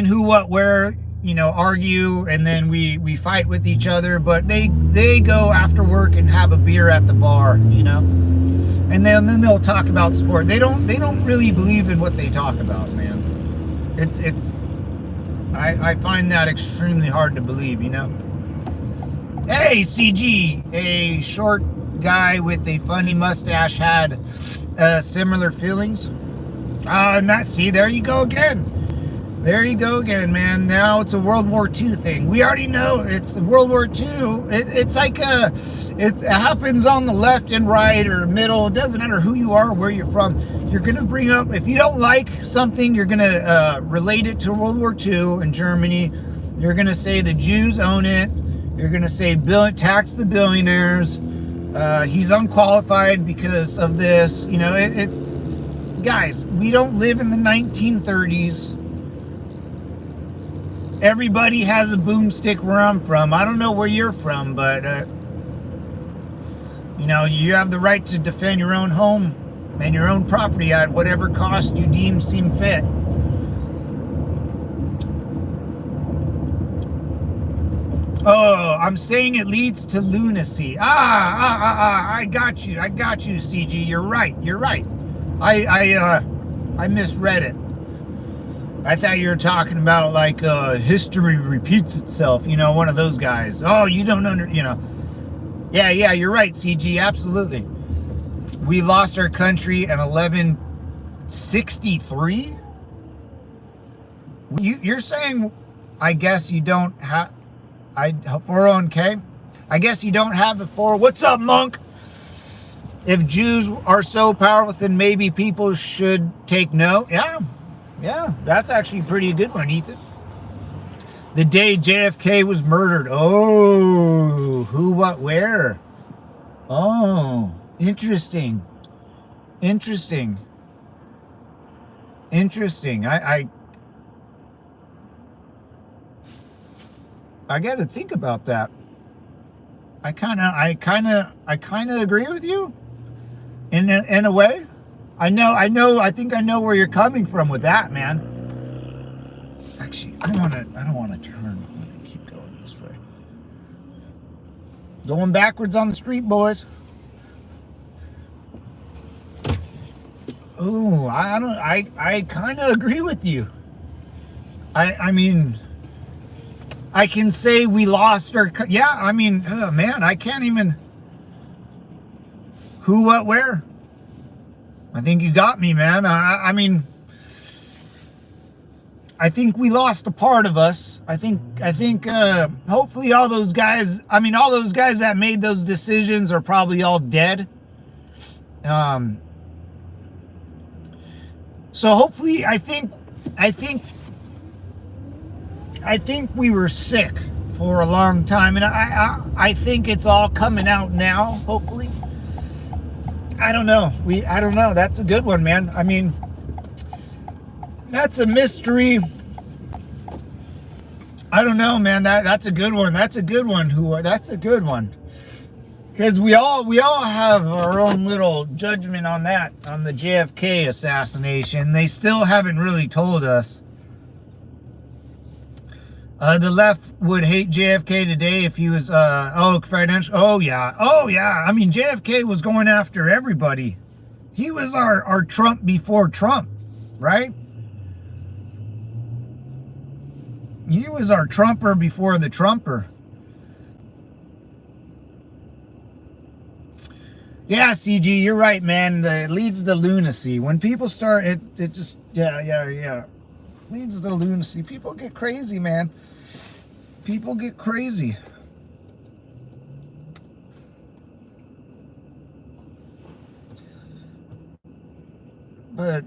who, what, where, argue, and then we fight with each other, but they go after work and have a beer at the bar, and then they'll talk about sport. They don't really believe in what they talk about, man. I find that extremely hard to believe, Hey, CG, a short guy with a funny mustache had similar feelings. There you go again. There you go again, man. Now it's a World War II thing. We already know it's World War II. It's like it happens on the left and right or middle. It doesn't matter who you are or where you're from. You're going to bring up, if you don't like something, you're going to relate it to World War II in Germany. You're going to say the Jews own it. You're going to say tax the billionaires. He's unqualified because of this. It's guys, we don't live in the 1930s. Everybody has a boomstick where I'm from. I don't know where you're from, but you have the right to defend your own home and your own property at whatever cost you seem fit. Oh, I'm saying it leads to lunacy. I got you, CG. You're right. I misread it. I thought you were talking about like history repeats itself, one of those guys. Oh, you don't Yeah, you're right, CG, absolutely. We lost our country in 1163? You're saying, I guess you don't have 401k? I guess you don't have it for. What's up, monk? If Jews are so powerful, then maybe people should take note. Yeah, that's actually a pretty good one, Ethan. The day JFK was murdered. Oh, who, what, where? Oh, interesting. I got to think about that. I kind of agree with you in a way. I think I know where you're coming from with that, man. Actually, I don't want to turn. I'm going to keep going this way. Going backwards on the street, boys. Ooh, I kind of agree with you. I mean, I can say we lost our, oh man, I can't even, who, what, where? I think you got me, man. I mean, I think we lost a part of us. I think hopefully all those guys that made those decisions are probably all dead. So hopefully, I think we were sick for a long time, and I think it's all coming out now, hopefully. I don't know. That's a good one, man. I mean, that's a mystery. I don't know, man. That's a good one. That's a good one. That's a good one. Because we all have our own little judgment on that, on the JFK assassination. They still haven't really told us. The left would hate JFK today if he was, financial. Oh yeah. I mean, JFK was going after everybody. He was our Trump before Trump, right? He was our Trumper before the Trumper. Yeah, CG, you're right, man. It leads to lunacy. When people start, it just, yeah. Leads to lunacy. People get crazy, man. People get crazy. But,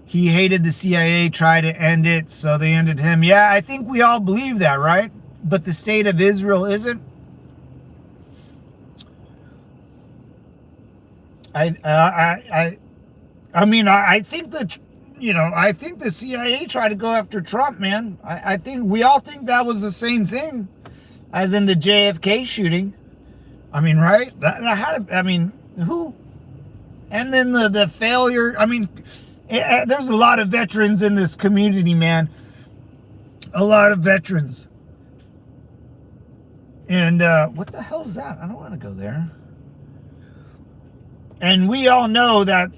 he hated the CIA, tried to end it, so they ended him. Yeah, I think we all believe that, right? But the state of Israel isn't. I think that, I think the CIA tried to go after Trump, man. I think we all think that was the same thing as in the JFK shooting. I mean, right? Who? And then the failure. I mean, there's a lot of veterans in this community, man. a lot of veterans. And what the hell is that? I don't want to go there. And we all know that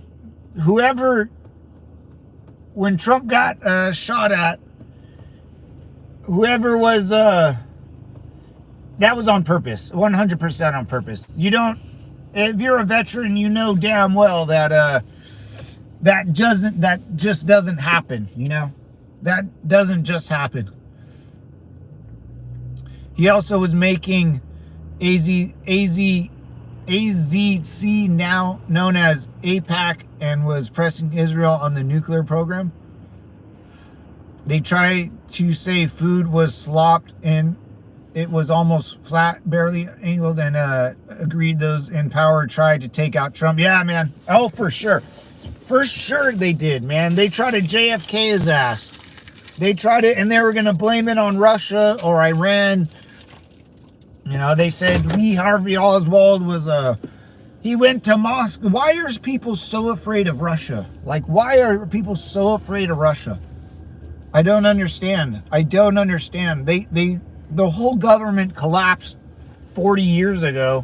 when Trump got shot at, whoever was, that was on purpose, 100% on purpose. If you're a veteran, you know damn well that that just doesn't happen, That doesn't just happen. He also was making AZC, now known as AIPAC, and was pressing Israel on the nuclear program. They tried to say food was slopped and it was almost flat, barely angled, and agreed those in power tried to take out Trump. Yeah, man. Oh, for sure. For sure they did, man. They tried to JFK his ass. They tried it, and they were going to blame it on Russia or Iran. They said Lee Harvey Oswald was he went to Moscow. Why are people so afraid of Russia? Like, why are people so afraid of Russia? I don't understand. The whole government collapsed 40 years ago.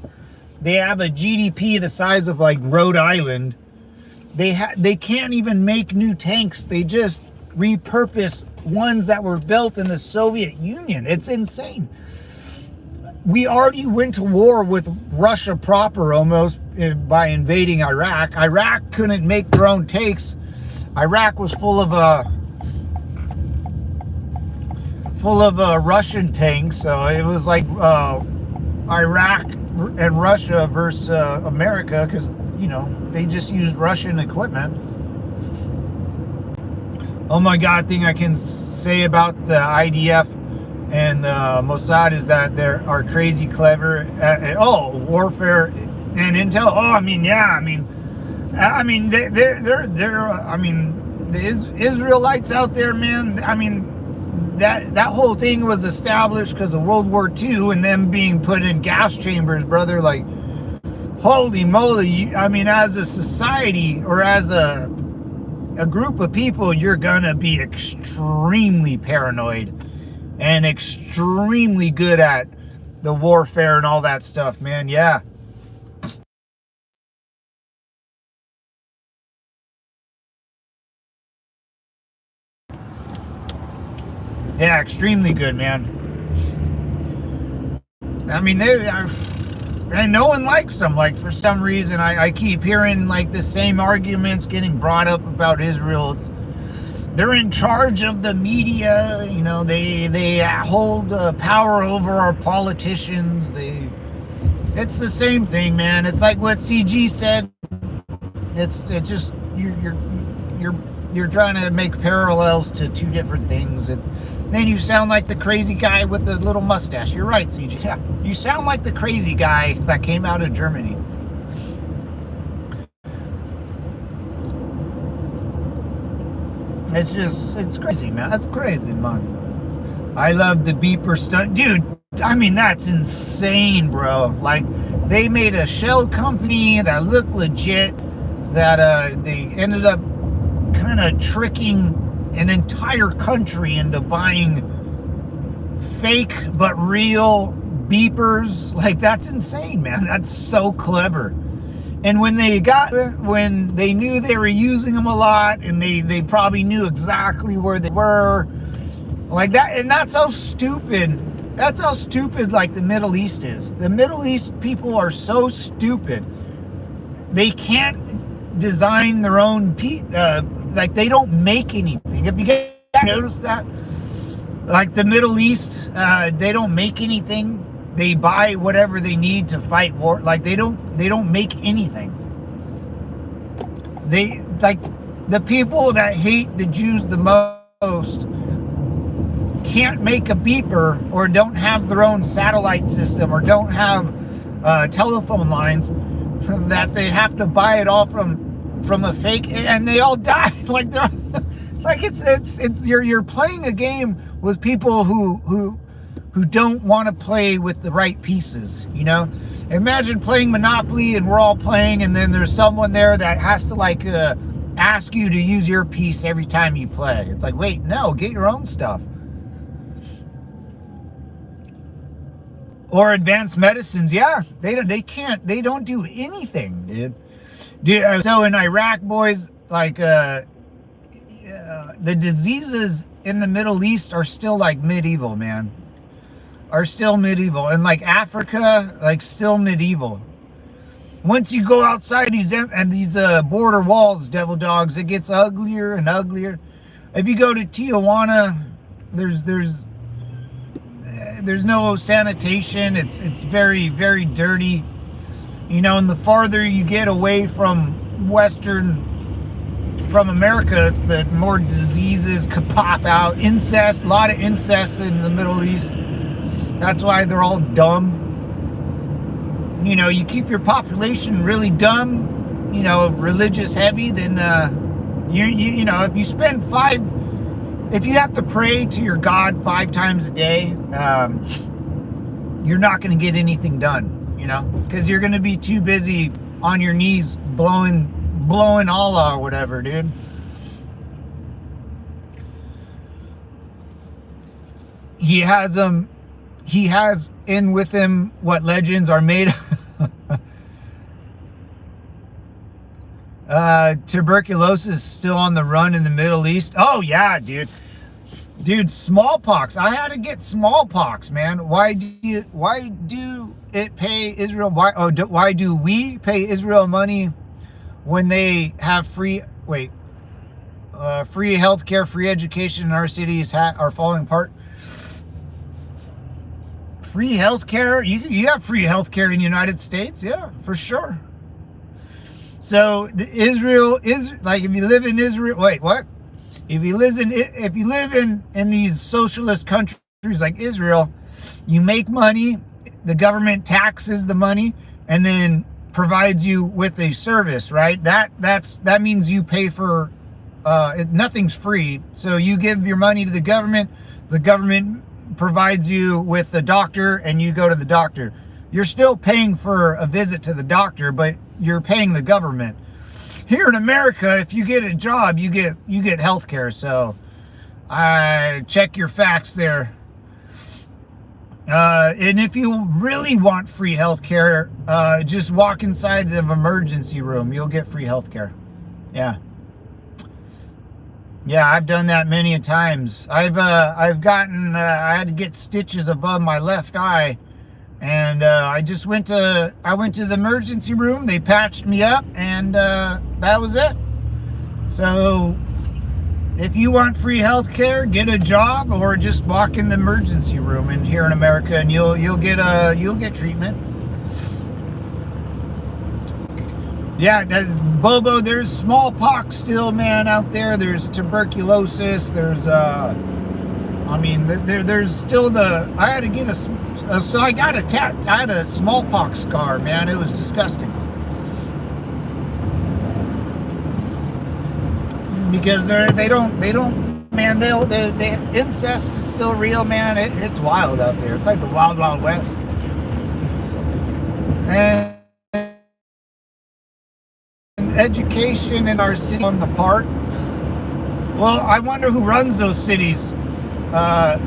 They have a GDP the size of like Rhode Island. They can't even make new tanks. They just repurpose ones that were built in the Soviet Union. It's insane. We already went to war with Russia proper almost by invading Iraq. Iraq couldn't make their own tanks. Iraq was full of Russian tanks, so it was like Iraq and Russia versus America, because they just used Russian equipment. Oh my God, thing I can say about the IDF and Mossad is that they are crazy clever at warfare and intel. The Israelites out there, man. That whole thing was established because of World War II and them being put in gas chambers, brother. Like, holy moly! As a society or as a group of people, you're gonna be extremely paranoid and extremely good at the warfare and all that stuff, man. Yeah. Yeah, extremely good, man. And no one likes them. Like, for some reason, I keep hearing like the same arguments getting brought up about Israel. They're in charge of the media. They hold power over our politicians. It's the same thing, man. It's like what CG said. It's just you're trying to make parallels to two different things. Then you sound like the crazy guy with the little mustache. You're right, CG. Yeah, you sound like the crazy guy that came out of Germany. It's crazy, man. That's crazy, man. I love the beeper stunt. Dude, that's insane, bro. Like, they made a shell company that looked legit, that they ended up kind of tricking an entire country into buying fake but real beepers. Like, that's insane, man. That's so clever. And when they knew they were using them a lot, and they probably knew exactly where they were, like that. And that's how stupid like the Middle East is. The Middle East people are so stupid. They can't design their own like, they don't make anything. If you guys notice that, like the Middle East, they don't make anything. They buy whatever they need to fight war. Like, they don't make anything. They, like, the people that hate the Jews the most can't make a beeper, or don't have their own satellite system, or don't have telephone lines, that they have to buy it all from a fake, and they all die. Like, they're like, you're playing a game with people who don't want to play with the right pieces. Imagine playing Monopoly, and we're all playing, and then there's someone there that has to like ask you to use your piece every time you play. It's like, wait, no, get your own stuff. or advanced medicines. Yeah, they don't do anything, dude. So in Iraq, boys, like the diseases in the Middle East are still like medieval, man. Are still medieval. And like Africa, like still medieval. Once you go outside these border walls, devil dogs, it gets uglier and uglier. If you go to Tijuana, there's no sanitation. It's very, very dirty. You know, and the farther you get away from America, the more diseases could pop out. Incest, a lot of incest in the Middle East. That's why they're all dumb. You know, you keep your population really dumb, you know, religious heavy, then you know, if you have to pray to your God 5 times a day, you're not going to get anything done, you know, because you're going to be too busy on your knees blowing Allah or whatever, dude. He has in with him what legends are made of. Tuberculosis still on the run in the Middle East. Oh yeah, dude, smallpox. I had to get smallpox, man. Why do it pay Israel? Why do we pay Israel money when they have free healthcare, free education in our cities are falling apart? Free healthcare? You have free healthcare in the United States, yeah, for sure. So Israel is like, if you live in Israel, wait, what? If you live in these socialist countries like Israel, you make money, the government taxes the money, and then provides you with a service, right? That means you pay for nothing's free. So you give your money to the government provides you with the doctor, and you go to the doctor. You're still paying for a visit to the doctor, but you're paying the government. Here in America, if you get a job, you get health care. So I check your facts there. And if you really want free health care, just walk inside the emergency room. You'll get free health care. Yeah. Yeah, I've done that many a times. I've gotten, I had to get stitches above my left eye, and I went to the emergency room. They patched me up, and that was it. So if you want free health care, get a job or just walk in the emergency room in here in America, and you'll get treatment. Yeah, Bobo, there's smallpox still, man, out there. There's tuberculosis. There's, there's still I had to get I had a smallpox scar, man. It was disgusting. Because they don't, man, incest is still real, man. It's wild out there. It's like the wild, wild west. And education in our city falling apart. Well, I wonder who runs those cities.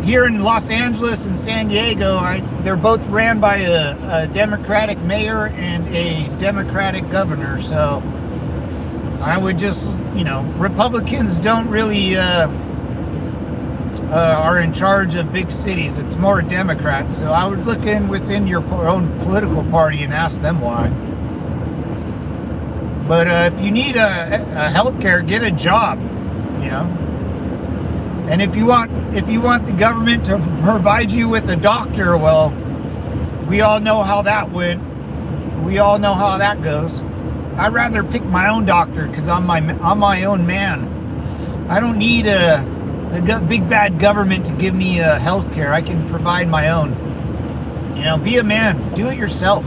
Here in Los Angeles and San Diego, they're both ran by a Democratic mayor and a Democratic governor. So I would just, Republicans don't really are in charge of big cities. It's more Democrats. So I would look within your own political party and ask them why. But if you need a healthcare, get a job, And if you want the government to provide you with a doctor, well, we all know how that went. We all know how that goes. I'd rather pick my own doctor because I'm my own man. I don't need a big bad government to give me healthcare. I can provide my own. Be a man. Do it yourself.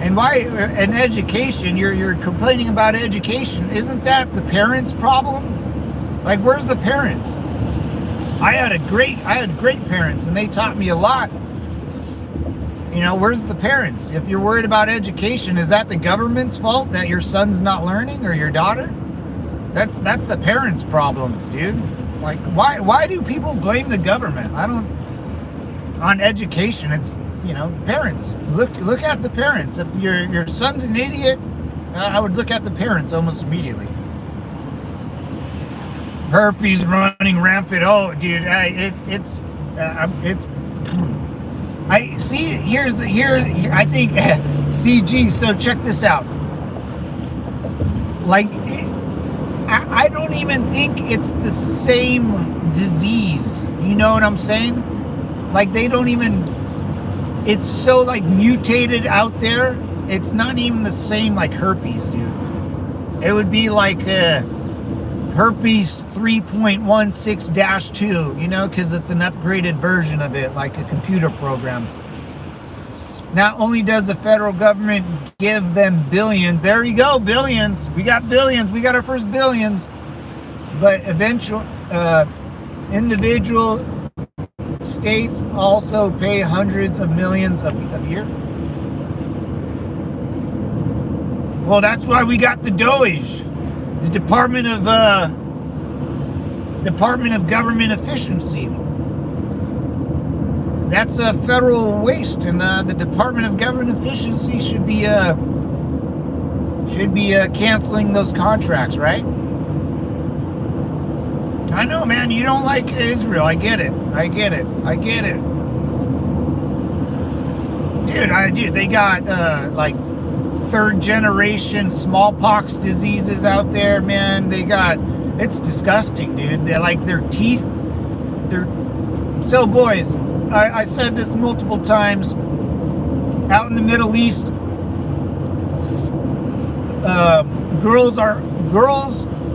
And and education, you're complaining about education. Isn't that the parents' problem? Like, where's the parents? I had great parents, and they taught me a lot. Where's the parents? If you're worried about education, is that the government's fault that your son's not learning, or your daughter? That's the parents' problem, dude. Like, why do people blame the government? on education, it's, you know, parents. Look at the parents. If your son's an idiot, I would look at the parents almost immediately. Herpes running rampant. Oh, dude, it's. I see. Here's I think CG. So check this out. Like, I don't even think it's the same disease. You know what I'm saying? Like, they don't even. It's so like mutated out there. It's not even the same like herpes, dude. It would be like herpes 3.16-2, you know, because it's an upgraded version of it, like a computer program. Not only does the federal government give them billions, there you go, billions. We got billions. We got our first billions. But eventually, individual states also pay hundreds of millions a year. Well, that's why we got the DOGE, the Department of Government Efficiency. That's a federal waste, and the Department of Government Efficiency should be canceling those contracts, right? I know, man. You don't like Israel. I get it. Dude, they got like third generation smallpox diseases out there, man. It's disgusting, dude. They're like, their teeth, so boys, I said this multiple times, out in the Middle East,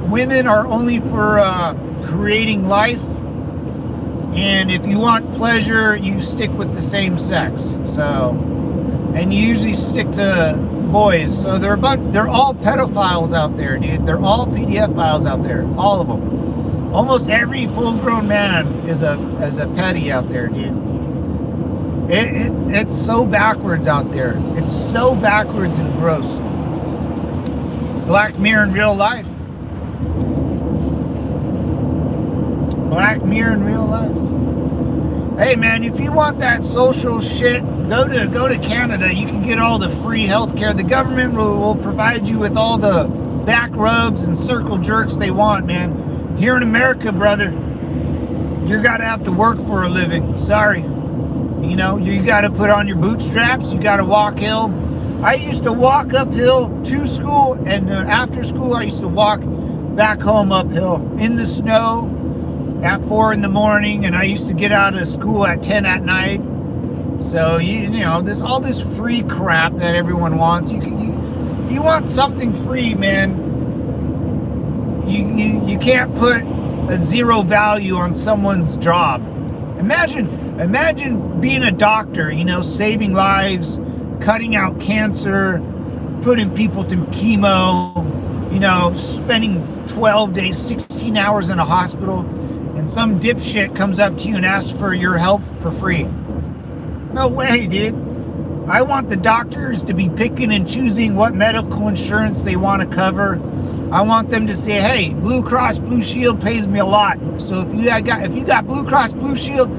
women are only for creating life, and if you want pleasure, you stick with the same sex. So, and you usually stick to boys. So they're all pedophiles out there, dude. They're all PDF files out there, all of them. Almost every full-grown man is a petty out there, dude. It's so backwards out there. It's so backwards and gross. Black Mirror in real life. Black Mirror in real life. Hey, man, if you want that social shit, go to Canada. You can get all the free healthcare. The government will provide you with all the back rubs and circle jerks they want, man. Here in America, brother, you're gotta have to work for a living. Sorry. You know, you gotta put on your bootstraps. You gotta walk hill. I used to walk uphill to school, and after school, I used to walk back home uphill in the snow at 4 in the morning, and I used to get out of school at 10 at night. So you know, all this free crap that everyone wants. You want something free, man. You can't put a zero value on someone's job. Imagine being a doctor, you know, saving lives, cutting out cancer, putting people through chemo, you know, spending 12 days, 16 hours in a hospital, and some dipshit comes up to you and asks for your help for free. No way, dude. I want the doctors to be picking and choosing what medical insurance they want to cover. I want them to say, hey, Blue Cross Blue Shield pays me a lot. So if you got Blue Cross Blue Shield,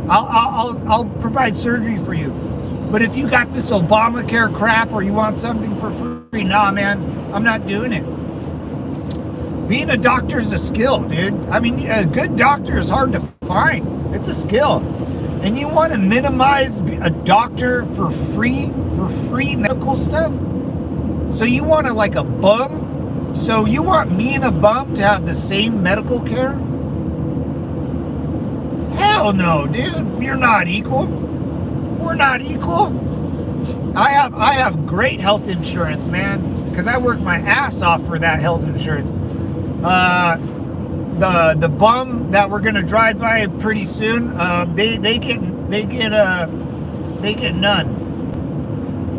I'll provide surgery for you. But if you got this Obamacare crap or you want something for free, nah, man, I'm not doing it. Being a doctor is a skill, dude. I mean, a good doctor is hard to find. It's a skill. And you want to minimize a doctor for free medical stuff? So you want to, like, a bum? So you want me and a bum to have the same medical care? Hell no, dude. We're not equal. We're not equal. I have great health insurance, man, because I work my ass off for that health insurance. The bum that we're gonna drive by pretty soon, they get none.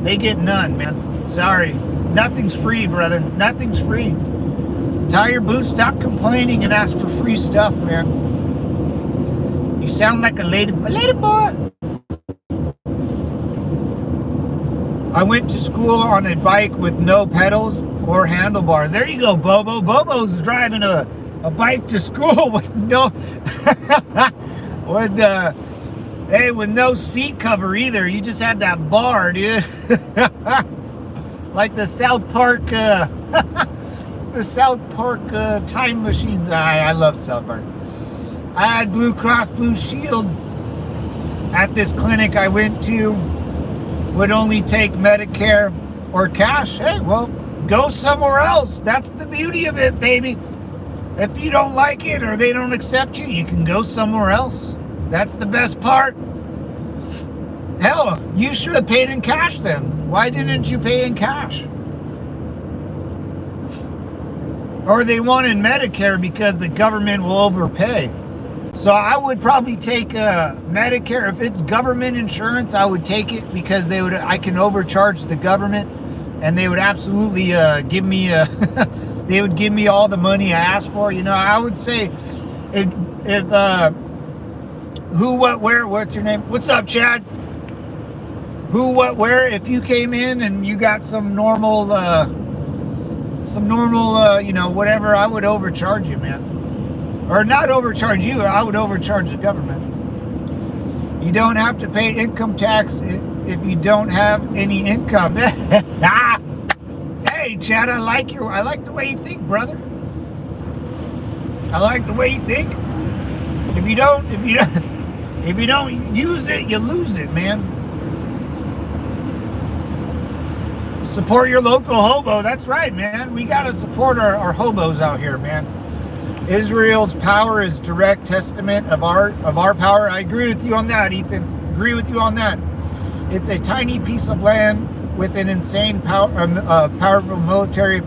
They get none, man. Sorry, nothing's free, brother. Nothing's free. Tie your boots, stop complaining, and ask for free stuff, man. You sound like a lady boy. I went to school on a bike with no pedals or handlebars. There you go, Bobo. Bobo's driving a bike to school with no Hey, with no seat cover either. You just had that bar, dude. Like the South Park, the South Park time machine. I love South Park. I had Blue Cross Blue Shield at this clinic I went to. Would only take Medicare or cash. Hey, well, go somewhere else. That's the beauty of it, baby. If you don't like it or they don't accept you, you can go somewhere else. That's the best part. Hell, you should have paid in cash then. Why didn't you pay in cash? Or they wanted Medicare because the government will overpay. So I would probably take Medicare. If it's government insurance, I would take it because I can overcharge the government, and they would absolutely give me they would give me all the money I asked for. You know, I would say if who, what, where, what's your name? What's up, Chad? Who, what, where? If you came in and you got some normal you know, whatever, I would overcharge you, man. Or not overcharge you, I would overcharge the government. You don't have to pay income tax if you don't have any income. Hey, Chad, I like the way you think, brother. I like the way you think. If you don't use it, you lose it, man. Support your local hobo. That's right, man. We gotta support our hobos out here, man. Israel's power is direct testament of our power. I agree with you on that, Ethan. Agree with you on that. It's a tiny piece of land with an insane powerful military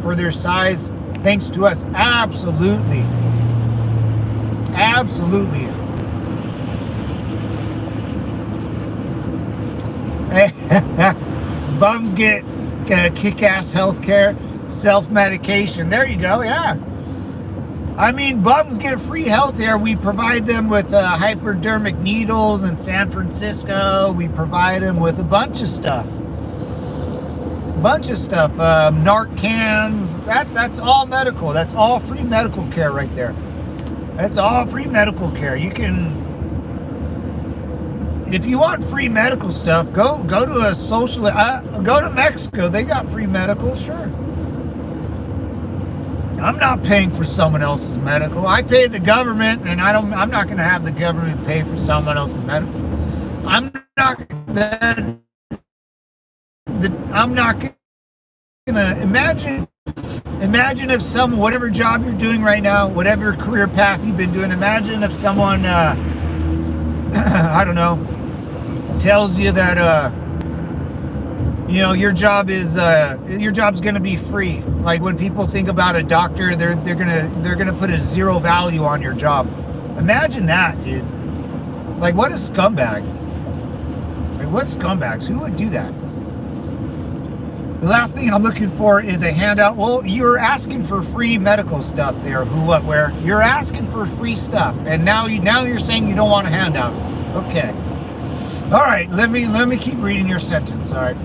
for their size. Thanks to us, absolutely, absolutely. Bums get kick-ass healthcare, self-medication. There you go. Yeah. I mean, bums get free health care. We provide them with hypodermic needles in San Francisco. We provide them with a bunch of stuff. Narcans. That's all medical. That's all free medical care right there. That's all free medical care. You can, if you want free medical stuff, go to a social. Go to Mexico. They got free medical. Sure. I'm not paying for someone else's medical. I pay the government, and I'm not going to have the government pay for someone else's medical. I'm not going to imagine if whatever job you're doing right now, whatever career path you've been doing, imagine if someone I don't know, tells you that you know, your job's going to be free. Like when people think about a doctor, they're going to put a zero value on your job. Imagine that, dude. Like, what a scumbag. Like, what scumbags? Who would do that? The last thing I'm looking for is a handout. Well, you're asking for free medical stuff there. Who, what, where? You're asking for free stuff, and now you're saying you don't want a handout. Okay. All right. Let me keep reading your sentence. All right.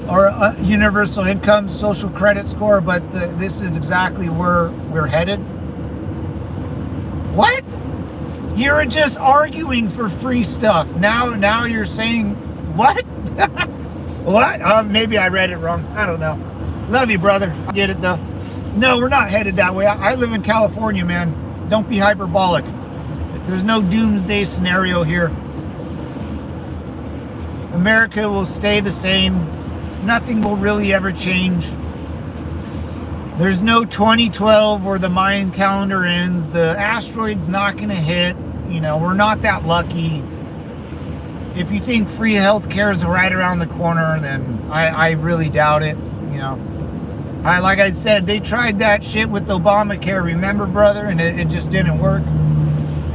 Or universal income, social credit score, but this is exactly where we're headed. What? You're just arguing for free stuff. Now you're saying what? What? Maybe I read it wrong. I don't know. Love you, brother. I get it though. No, we're not headed that way. I live in California, man. Don't be hyperbolic. There's no doomsday scenario here. America will stay the same. Nothing will really ever change. There's no 2012 where the Mayan calendar ends. The asteroid's not going to hit. You know, we're not that lucky. If you think free health care is right around the corner, then I really doubt it. You know, like I said, they tried that shit with Obamacare, remember, brother, and it just didn't work.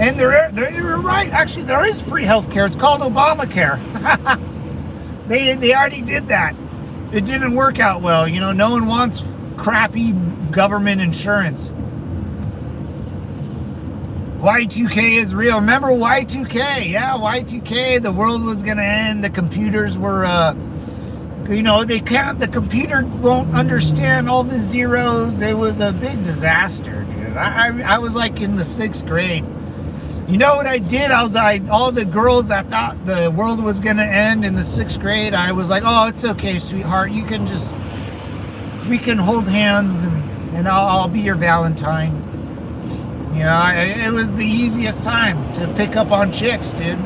And you're right. Actually, there is free health care. It's called Obamacare. They already did that. It didn't work out well. You know, no one wants crappy government insurance. Y2K is real. Remember Y2K? Yeah, Y2K. The world was going to end. The computers were, you know, the computer won't understand all the zeros. It was a big disaster, dude. I was like in the 6th grade. You know what I did? All the girls that thought the world was going to end in the 6th grade, I was like, oh, it's okay, sweetheart. We can hold hands and I'll be your Valentine. You know, it was the easiest time to pick up on chicks, dude.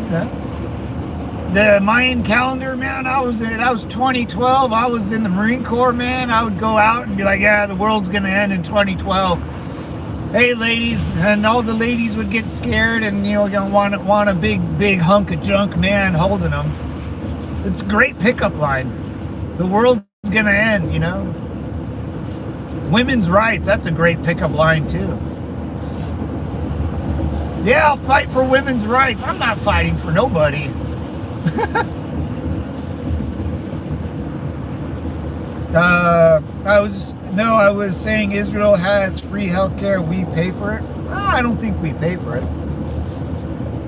The Mayan calendar, man, that was 2012. I was in the Marine Corps, man. I would go out and be like, yeah, the world's going to end in 2012. Hey, ladies, and all the ladies would get scared and, you know, gonna want a big hunk of junk man holding them. It's a great pickup line. The world's gonna end, you know. Women's rights, that's a great pickup line too. Yeah, I'll fight for women's rights. I'm not fighting for nobody. I was saying Israel has free healthcare. We pay for it. I don't think we pay for it.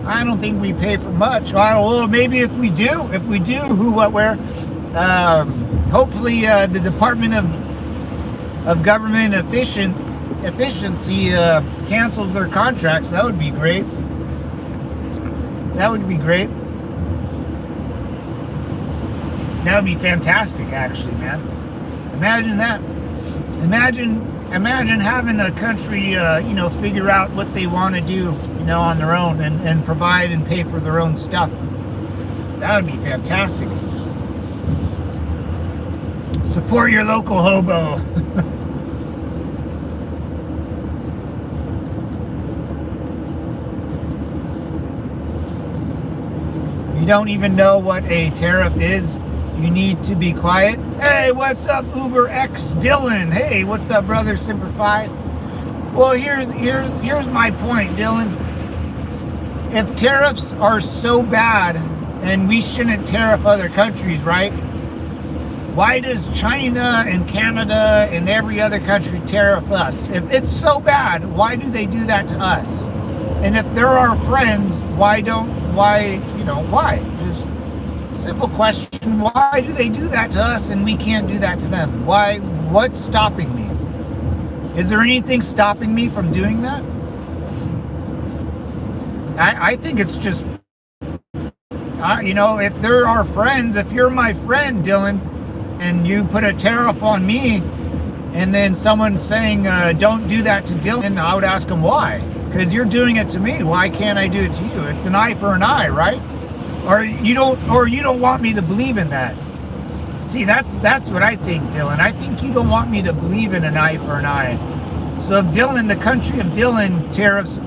I don't think we pay for much. Well, maybe if we do, who, what, where. Hopefully, the Department of Government Efficiency cancels their contracts. That would be great. That would be great. That would be fantastic, actually, man. Imagine that. Imagine having a country, you know, figure out what they want to do, you know, on their own and provide and pay for their own stuff. That would be fantastic. Support your local hobo. You don't even know what a tariff is. You need to be quiet. Hey, what's up, Uber X Dylan? Hey, what's up, brother Simplify? Well, here's my point, Dylan. If tariffs are so bad and we shouldn't tariff other countries, right? Why does China and Canada and every other country tariff us? If it's so bad, why do they do that to us? And if they're our friends, why? Just simple question. Why do they do that to us and we can't do that to them? Why? What's stopping me? Is there anything stopping me from doing that? I think it's just, you know, if they're our friends, if you're my friend, Dylan, and you put a tariff on me, and then someone's saying, don't do that to Dylan, I would ask them why. Because you're doing it to me. Why can't I do it to you? It's an eye for an eye, right? Or you don't want me to believe in that. See, that's what I think, Dylan. I think you don't want me to believe in an eye for an eye. So if Dylan, the country of Dylan, tariffs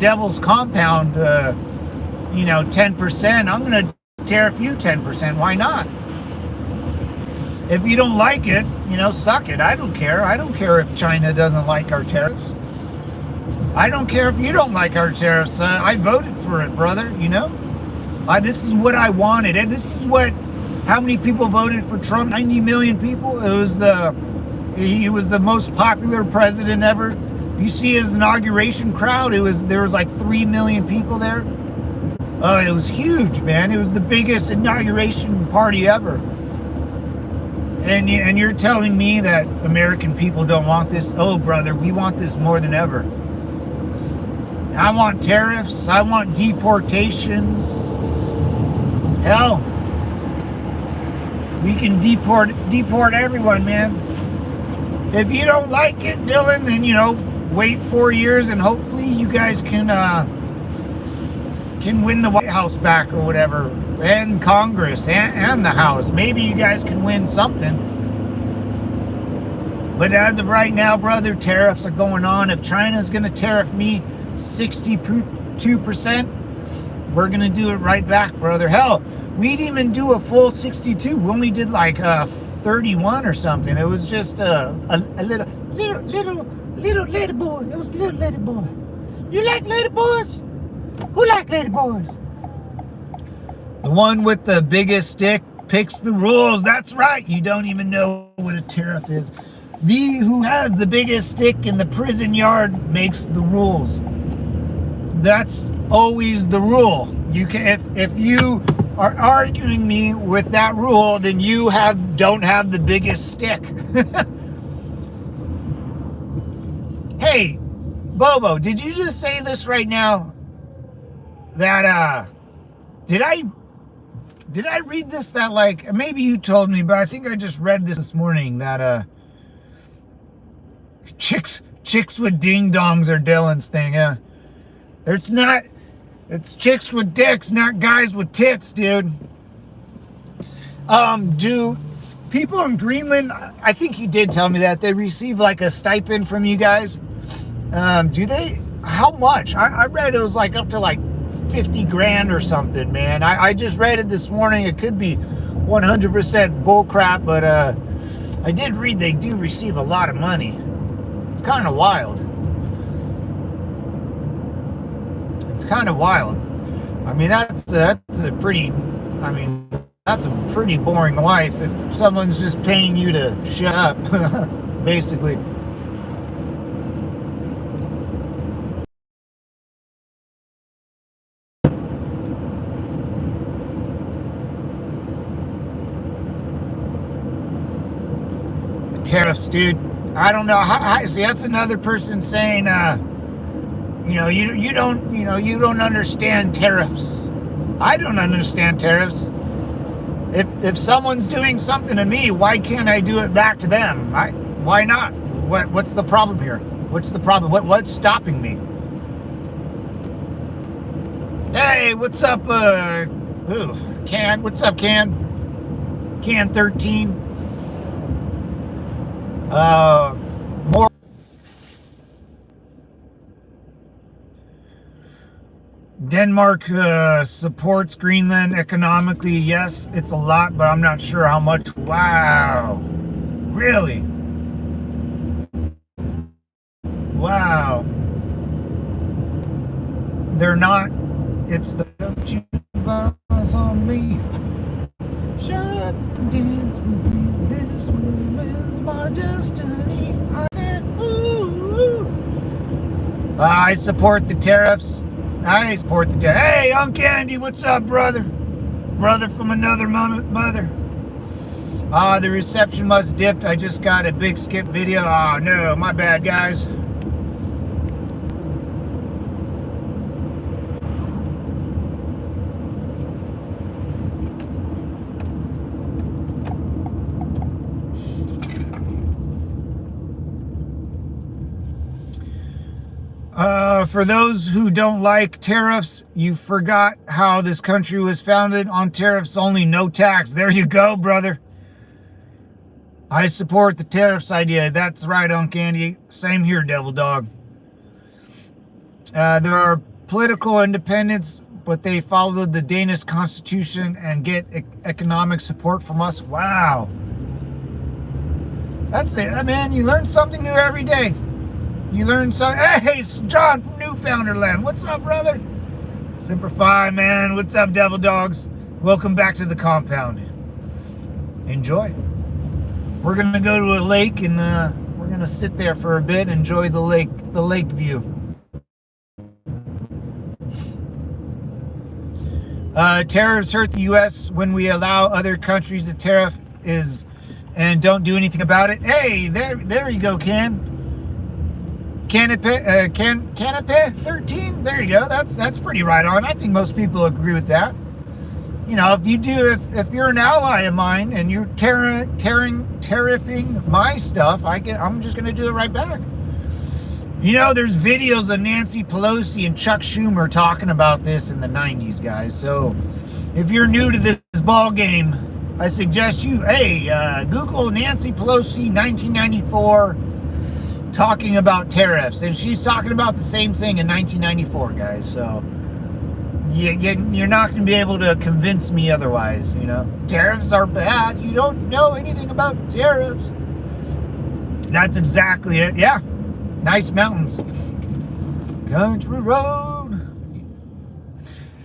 Devil's Compound, 10%, I'm going to tariff you 10%. Why not? If you don't like it, suck it. I don't care. I don't care if China doesn't like our tariffs. I don't care if you don't like our tariffs. I voted for it, brother, This is what I wanted. And this is how many people voted for Trump? 90 million people. He was the most popular president ever. You see his inauguration crowd, there was like 3 million people there. It was huge, man. It was the biggest inauguration party ever. And you're telling me that American people don't want this? Oh, brother, we want this more than ever. I want tariffs. I want deportations. Hell, we can deport everyone, man. If you don't like it, Dylan, then wait 4 years and hopefully you guys can win the White House back or whatever, and Congress and the House. Maybe you guys can win something. But as of right now, brother, tariffs are going on. If China's going to tariff me 62%, we're going to do it right back, brother. Hell, we didn't even do a full 62. We only did like 31 or something. It was just a little lady boy. It was a little lady boy. You like lady boys? Who like lady boys? The one with the biggest stick picks the rules. That's right. You don't even know what a tariff is. Who has the biggest stick in the prison yard makes the rules. That's always the rule. You can, if you are arguing me with that rule, then you don't have the biggest stick. Hey, Bobo, did you just say this right now? that did I read this, that like, maybe you told me, but I think I just read this morning, that chicks with ding dongs are Dylan's thing. It's not, it's chicks with dicks, not guys with tits, dude. Do people in Greenland, I think you did tell me that they receive like a stipend from you guys. Do they? How much? I read it was like up to like 50 grand or something, man. I just read it this morning. It could be 100% bullcrap, but I did read they do receive a lot of money. It's kind of wild. It's kind of wild. I mean, that's a pretty, I mean, that's a pretty boring life if someone's just paying you to shut up, basically. Tariffs, dude. I don't know. See, that's another person saying, you don't understand tariffs. I don't understand tariffs. If someone's doing something to me, why can't I do it back to them? Why not? What's the problem here? What's the problem? What's stopping me? Hey, what's up? Can? What's up, Can? Can 13. More. Denmark supports Greenland economically. Yes, it's a lot, but I'm not sure how much. Wow. Really? Wow. They're not. It's the don't you buzz on me. Shut up and dance with me. This woman's my destiny. I said, ooh. I support the tariffs. I support the tariffs. Hey, Uncle Andy, what's up, brother? Brother from another mother. The reception must dipped. I just got a big skip video. Oh, no, my bad, guys. For those who don't like tariffs, you forgot how this country was founded on tariffs only, no tax. There you go, brother. I support the tariffs idea. That's right, Uncle Andy. Same here, Devil Dog. There are political independents, but they follow the Danish constitution and get economic support from us. Wow. That's it, man. You learn something new every day. You learn something. Hey, it's John from Newfoundland. What's up, brother? Semper Fi, man. What's up, Devil Dogs? Welcome back to the compound. Enjoy. We're gonna go to a lake and we're gonna sit there for a bit, enjoy the lake view. Tariffs hurt the U.S. when we allow other countries to tariff and don't do anything about it. Hey, there you go, Can. Canopy 13. There you go. That's pretty right on. I think most people agree with that. You know, if you're an ally of mine and you're tariffing my stuff, I'm just gonna do it right back. You know, there's videos of Nancy Pelosi and Chuck Schumer talking about this in the 90s, guys. So if you're new to this ball game, I suggest you, Google Nancy Pelosi 1994 talking about tariffs, and she's talking about the same thing in 1994, guys. So you're not going to be able to convince me otherwise. You know, tariffs are bad. You don't know anything about tariffs. That's exactly it. Yeah, nice mountains, country road.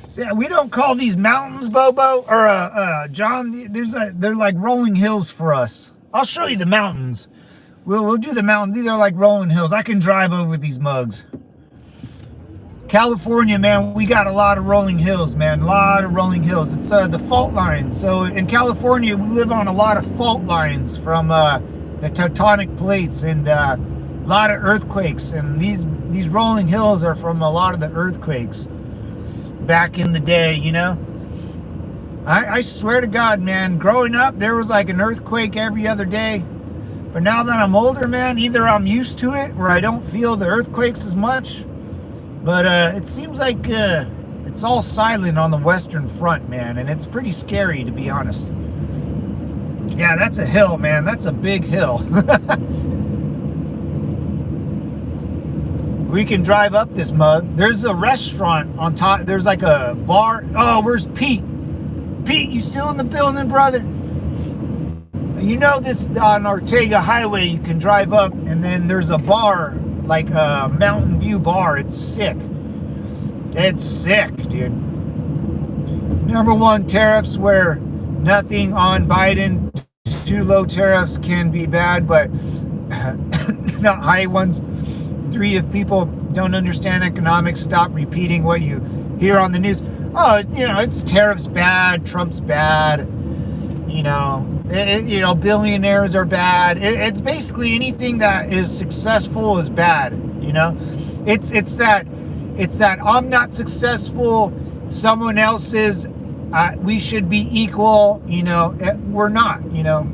See, we don't call these mountains, Bobo or John. They're like rolling hills for us. I'll show you the mountains. We'll do the mountains. These are like rolling hills. I can drive over these mugs. California, man, we got a lot of rolling hills, man. A lot of rolling hills. It's the fault lines. So in California, we live on a lot of fault lines from the tectonic plates and a lot of earthquakes. And these rolling hills are from a lot of the earthquakes. back in the day, you know? I swear to God, man, growing up, there was like an earthquake every other day. But now that I'm older, man, either I'm used to it where I don't feel the earthquakes as much. But it seems like it's all silent on the Western Front, man. And it's pretty scary, to be honest. Yeah, that's a hill, man. That's a big hill. We can drive up this mug. There's a restaurant on top. There's like a bar. Oh, where's Pete? Pete, you still in the building, brother? You know this on Ortega Highway, you can drive up and then there's a bar, like a Mountain View bar. It's sick. It's sick, dude. Number one, tariffs where nothing on Biden. Too low tariffs can be bad, but not high ones. 3, if people don't understand economics, stop repeating what you hear on the news. Oh, you know, it's tariffs bad, Trump's bad, you know, billionaires are bad. It's basically anything that is successful is bad, you know. It's that I'm not successful, someone else is, we should be equal, you know. We're not, you know.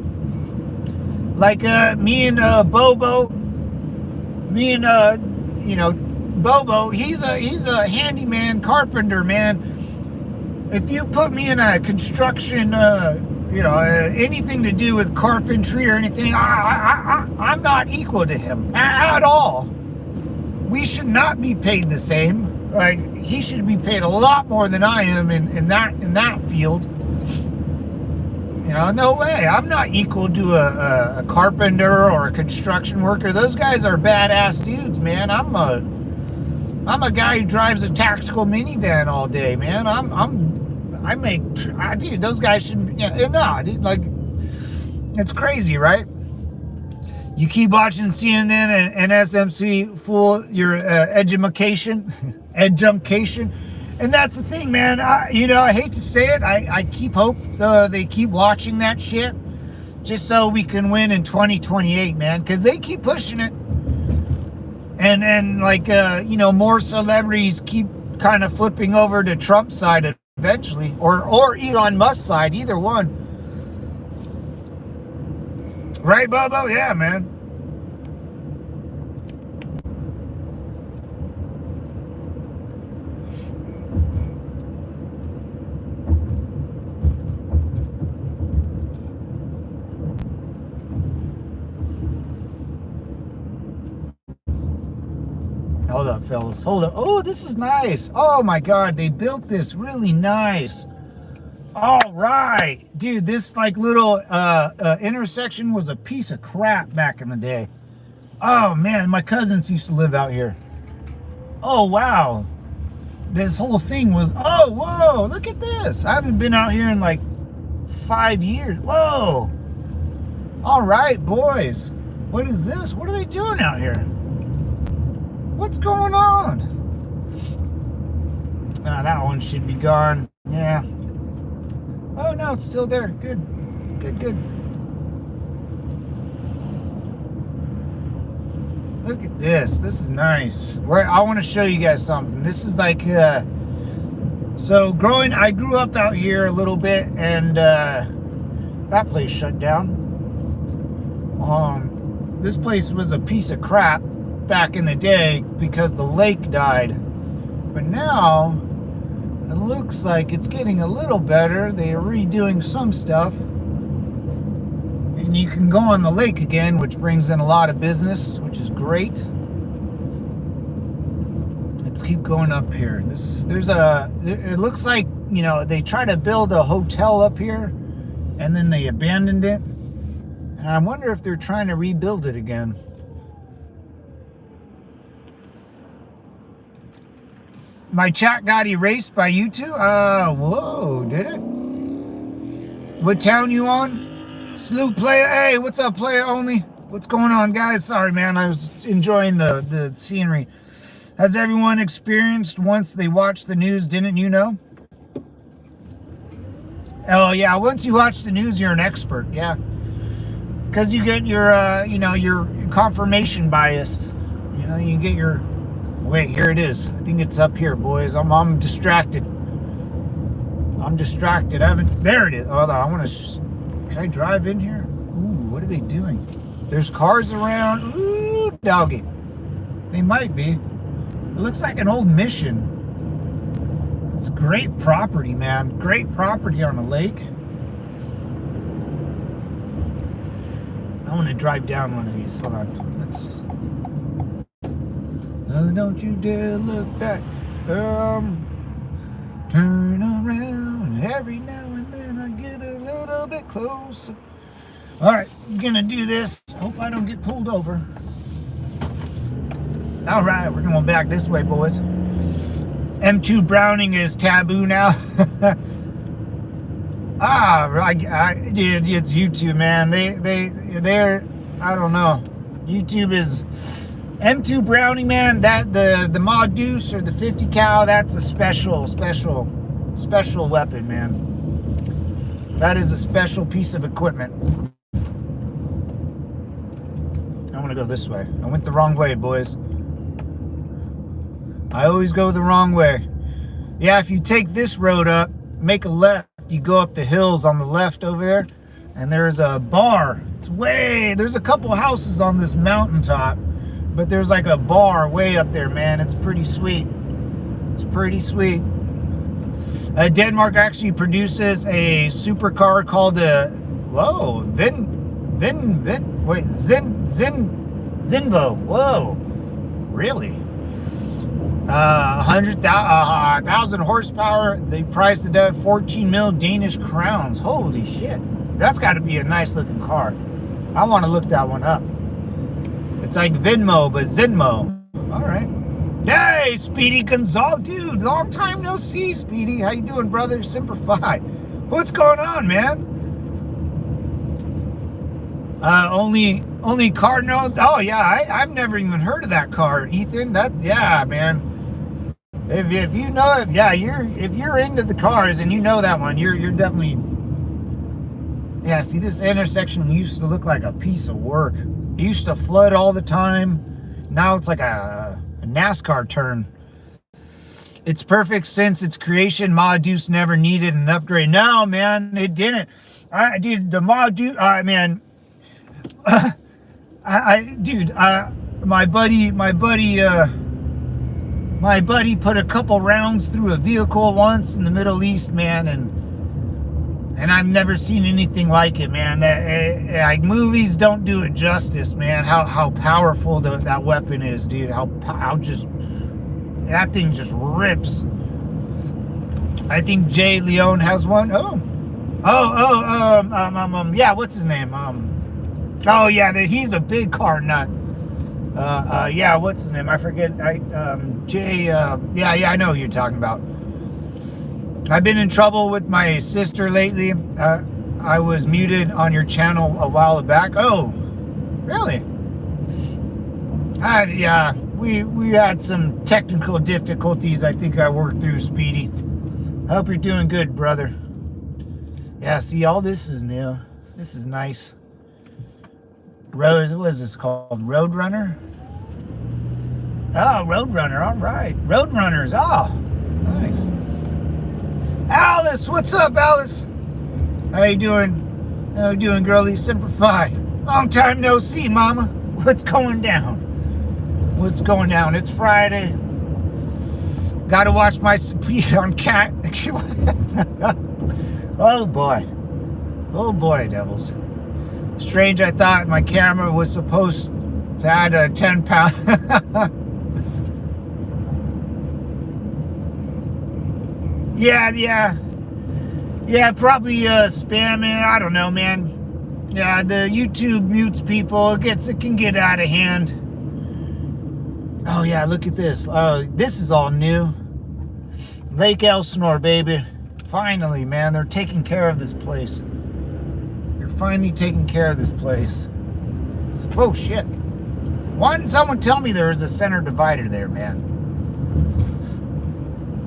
Like me and Bobo, Bobo, he's a handyman, carpenter, man. If you put me in a construction, anything to do with carpentry or anything, I'm not equal to him at all. We should not be paid the same. Like, he should be paid a lot more than I am in that field. You know, no way. I'm not equal to a carpenter or a construction worker. Those guys are badass dudes, man. I'm a guy who drives a tactical minivan all day, man. Dude, those guys should, dude, like, it's crazy, right? You keep watching CNN and SMC fool your education, and that's the thing, man. I hate to say it. I keep hope they keep watching that shit just so we can win in 2028, man, because they keep pushing it. And like, more celebrities keep kind of flipping over to Trump's side eventually, or Elon Musk's side, either one. Right, Bobo? Yeah, man. Hold up, fellas. Hold up. Oh, this is nice. Oh, my God. They built this really nice. All right. Dude, this, like, little intersection was a piece of crap back in the day. Oh, man. My cousins used to live out here. Oh, wow. This whole thing was... Oh, whoa. Look at this. I haven't been out here in, like, 5 years. Whoa. All right, boys. What is this? What are they doing out here? What's going on? That one should be gone. Yeah. Oh, no, it's still there. Good. Good. Look at this. This is nice. I want to show you guys something. This is like, so I grew up out here a little bit, and that place shut down. This place was a piece of crap back in the day because the lake died, but now it looks like it's getting a little better. They are redoing some stuff, and you can go on the lake again, which brings in a lot of business, which is great. Let's keep going up here. It looks like, they try to build a hotel up here and then they abandoned it, and I wonder if they're trying to rebuild it again. My chat got erased by YouTube? Whoa, did it? What town you on? Sloop player. Hey, what's up, player only? What's going on, guys? Sorry, man. I was enjoying the scenery. Has everyone experienced once they watched the news, didn't you know? Oh, yeah. Once you watch the news, you're an expert. Yeah. Because you get your, your confirmation biased. You get your... Wait, here it is. I think it's up here, boys. I'm distracted. I'm distracted. I haven't. There it is. Hold on. I want to. Can I drive in here? Ooh, what are they doing? There's cars around. Ooh, doggy. They might be. It looks like an old mission. It's great property, man. Great property on a lake. I want to drive down one of these. Hold on. Let's. Oh, don't you dare look back. Turn around. Every now and then I get a little bit closer. All right, I'm gonna do this. Hope I don't get pulled over. All right, we're going back this way, boys. M2 Browning is taboo now. Dude, it's YouTube, man. They're, I don't know. YouTube is M2 Browning, man. That the Mod Deuce or the 50 cal. That's a special weapon, man. That is a special piece of equipment. I want to go this way. I went the wrong way, boys. I always go the wrong way. Yeah, if you take this road up, make a left, you go up the hills on the left over there, and there's a bar. There's a couple houses on this mountaintop, but there's like a bar way up there, man. It's pretty sweet. It's pretty sweet. Denmark actually produces a supercar called Zinvo. Whoa, really? 1,000 horsepower. They priced it at 14 mil Danish crowns. Holy shit. That's got to be a nice looking car. I want to look that one up. It's like Venmo, but Zinmo. All right. Hey, Speedy Gonzalez. Dude, long time no see, Speedy. How you doing, brother? Simplify. What's going on, man? Only car knows. Oh, yeah, I've never even heard of that car, Ethan. Yeah, man. If you know it, yeah, if you're into the cars and you know that one, you're definitely. Yeah, see, this intersection used to look like a piece of work. It used to flood all the time. Now it's like a NASCAR turn. It's perfect since its creation. Mod Deuce never needed an upgrade. No, man, it didn't. Dude, the Mod Deuce, man. My buddy put a couple rounds through a vehicle once in the Middle East, man, and I've never seen anything like it, man. Like movies don't do it justice, man. How powerful that weapon is, dude. How that thing just rips. I think Jay Leone has one. Yeah, what's his name? Oh yeah, he's a big car nut. Yeah, what's his name? I forget. Jay. Yeah, I know who you're talking about. I've been in trouble with my sister lately. I was muted on your channel a while back. Oh, really? Yeah, we had some technical difficulties. I think I worked through, Speedy. I hope you're doing good, brother. Yeah, see, all this is new. This is nice. What is this called? Roadrunner? Oh, Roadrunner. All right. Roadrunners. Oh, nice. Alice, what's up, Alice? How you doing? How you doing, girlie? Simplify. Long time no see, mama. What's going down? What's going down? It's Friday. Gotta watch my on cat. Oh boy. Oh boy, devils. Strange, I thought my camera was supposed to add a 10 pound. Yeah, probably spamming. I don't know, man. Yeah, the YouTube mutes people. It can get out of hand. Oh yeah, look at this. This is all new. Lake Elsinore, baby. Finally, man, they're taking care of this place. Finally taking care of this place. Oh shit. Why didn't someone tell me there was a center divider there, man?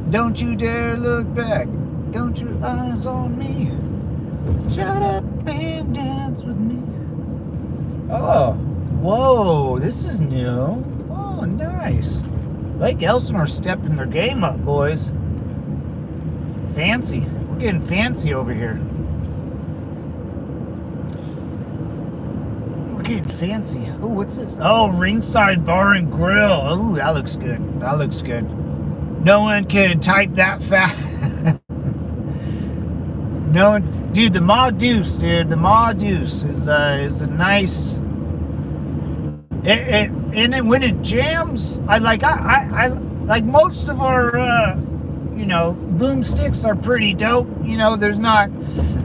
Don't you dare look back. Don't your eyes on me. Shut up and dance with me. Oh, whoa, this is new. Oh, nice. Lake Elsinore stepping their game up, boys. Fancy. We're getting fancy over here. We're getting fancy. Oh, what's this? Oh, Ringside Bar and Grill. Oh, that looks good. That looks good. No one can type that fast. No one, dude. The Ma Deuce, dude. The Ma Deuce is a nice. And then when it jams, I like most of our boomsticks are pretty dope. There's not.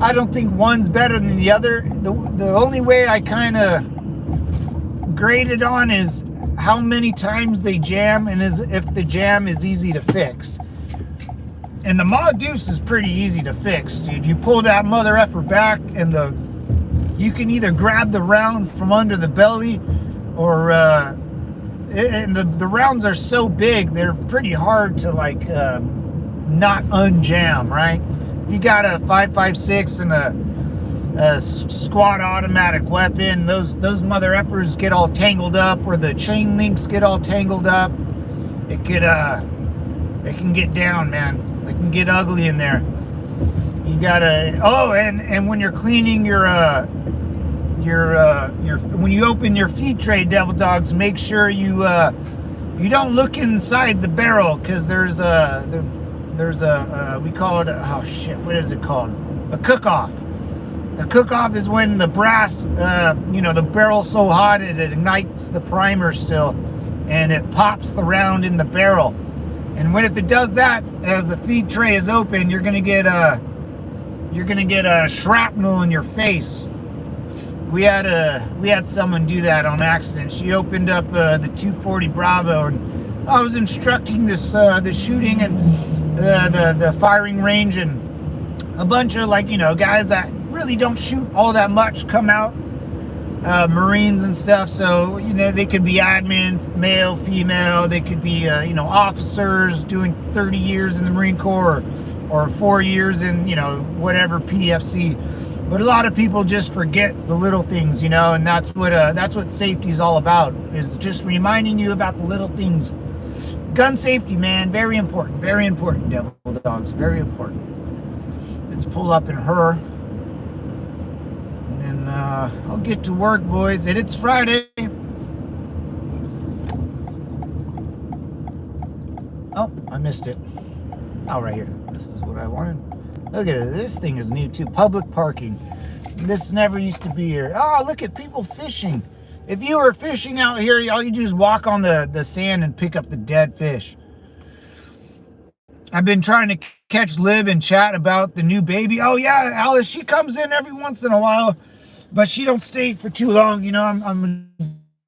I don't think one's better than the other. The only way I kind of grade it on is how many times they jam and if the jam is easy to fix. And the Ma Deuce is pretty easy to fix, dude. You pull that mother effer back, and you can either grab the round from under the belly, or and the rounds are so big they're pretty hard to not unjam, right? You got a 5.56 and a squat automatic weapon. Those mother effers get all tangled up, or the chain links get all tangled up. It can get down, man. They can get ugly in there. You gotta. And when you're cleaning when you open your feed tray, devil dogs, make sure you don't look inside the barrel, because there's a we call it what is it called? A cook-off. A cook-off is when the brass, the barrel's so hot it ignites the primer still, and it pops the round in the barrel. And if it does that, as the feed tray is open, you're gonna get a shrapnel in your face. We had someone do that on accident. She opened up the 240 Bravo, and I was instructing the shooting and the firing range, and a bunch of guys that really don't shoot all that much come out, Marines and stuff. So they could be admin, male, female. They could be officers doing 30 years in the Marine Corps, or 4 years in whatever PFC. But a lot of people just forget the little things, and that's what safety is all about, is just reminding you about the little things. Gun safety, man, very important, devil dogs, very important. Let's pull up in her, and then I'll get to work, boys. And it's Friday. Oh, I missed it. Oh, right here. This is what I wanted. Look at it. This thing is new too. Public parking. This never used to be here. Oh, look at people fishing. If you were fishing out here, all you do is walk on the sand and pick up the dead fish. I've been trying to catch Lib and chat about the new baby. Oh yeah, Alice, she comes in every once in a while, but she don't stay for too long. I'm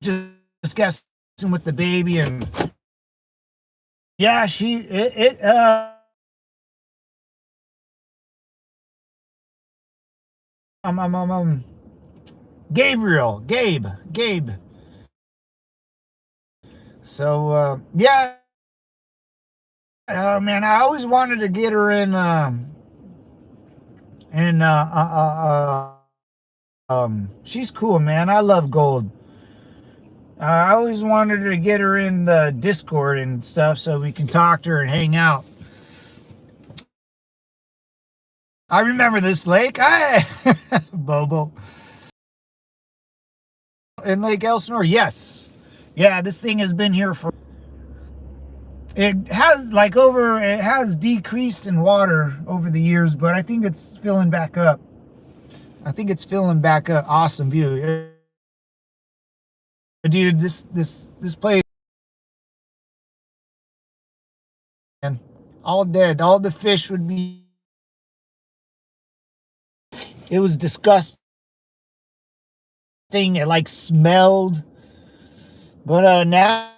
just guessing with the baby, and yeah, Gabe. So, yeah. Man, I always wanted to get her in, she's cool, man. I love gold. I always wanted to get her in the Discord and stuff so we can talk to her and hang out. I remember this lake. Bobo. In Lake Elsinore, yes. Yeah, this thing has been here for... It has decreased in water over the years, but I think it's filling back up. Awesome view. Dude, this place... And all dead. All the fish would be... It was disgusting. It smelled. But now,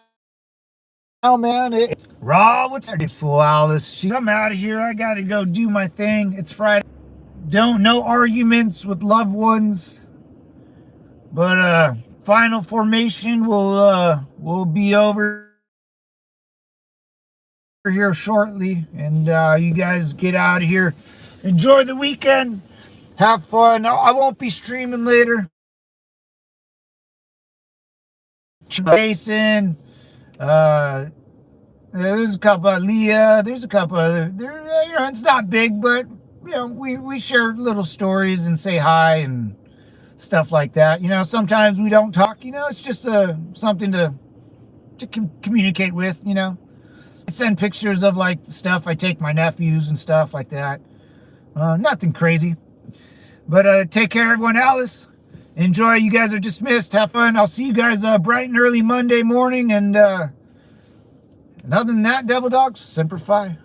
man, raw. What's that for, Alice? I'm out of here. I gotta go do my thing. It's Friday. No arguments with loved ones. But final formation will be over here shortly, and you guys get out of here. Enjoy the weekend. Have fun. I won't be streaming later. Jason, there's a couple of Leah, there's a couple of other, it's not big, but we share little stories and say hi and stuff like that. Sometimes we don't talk. It's just something to communicate with. I send pictures of like the stuff I take my nephews and stuff like that. Nothing crazy. But take care, everyone. Alice, enjoy. You guys are dismissed. Have fun. I'll see you guys bright and early Monday morning. And other than that, Devil Dogs, Semper Fi.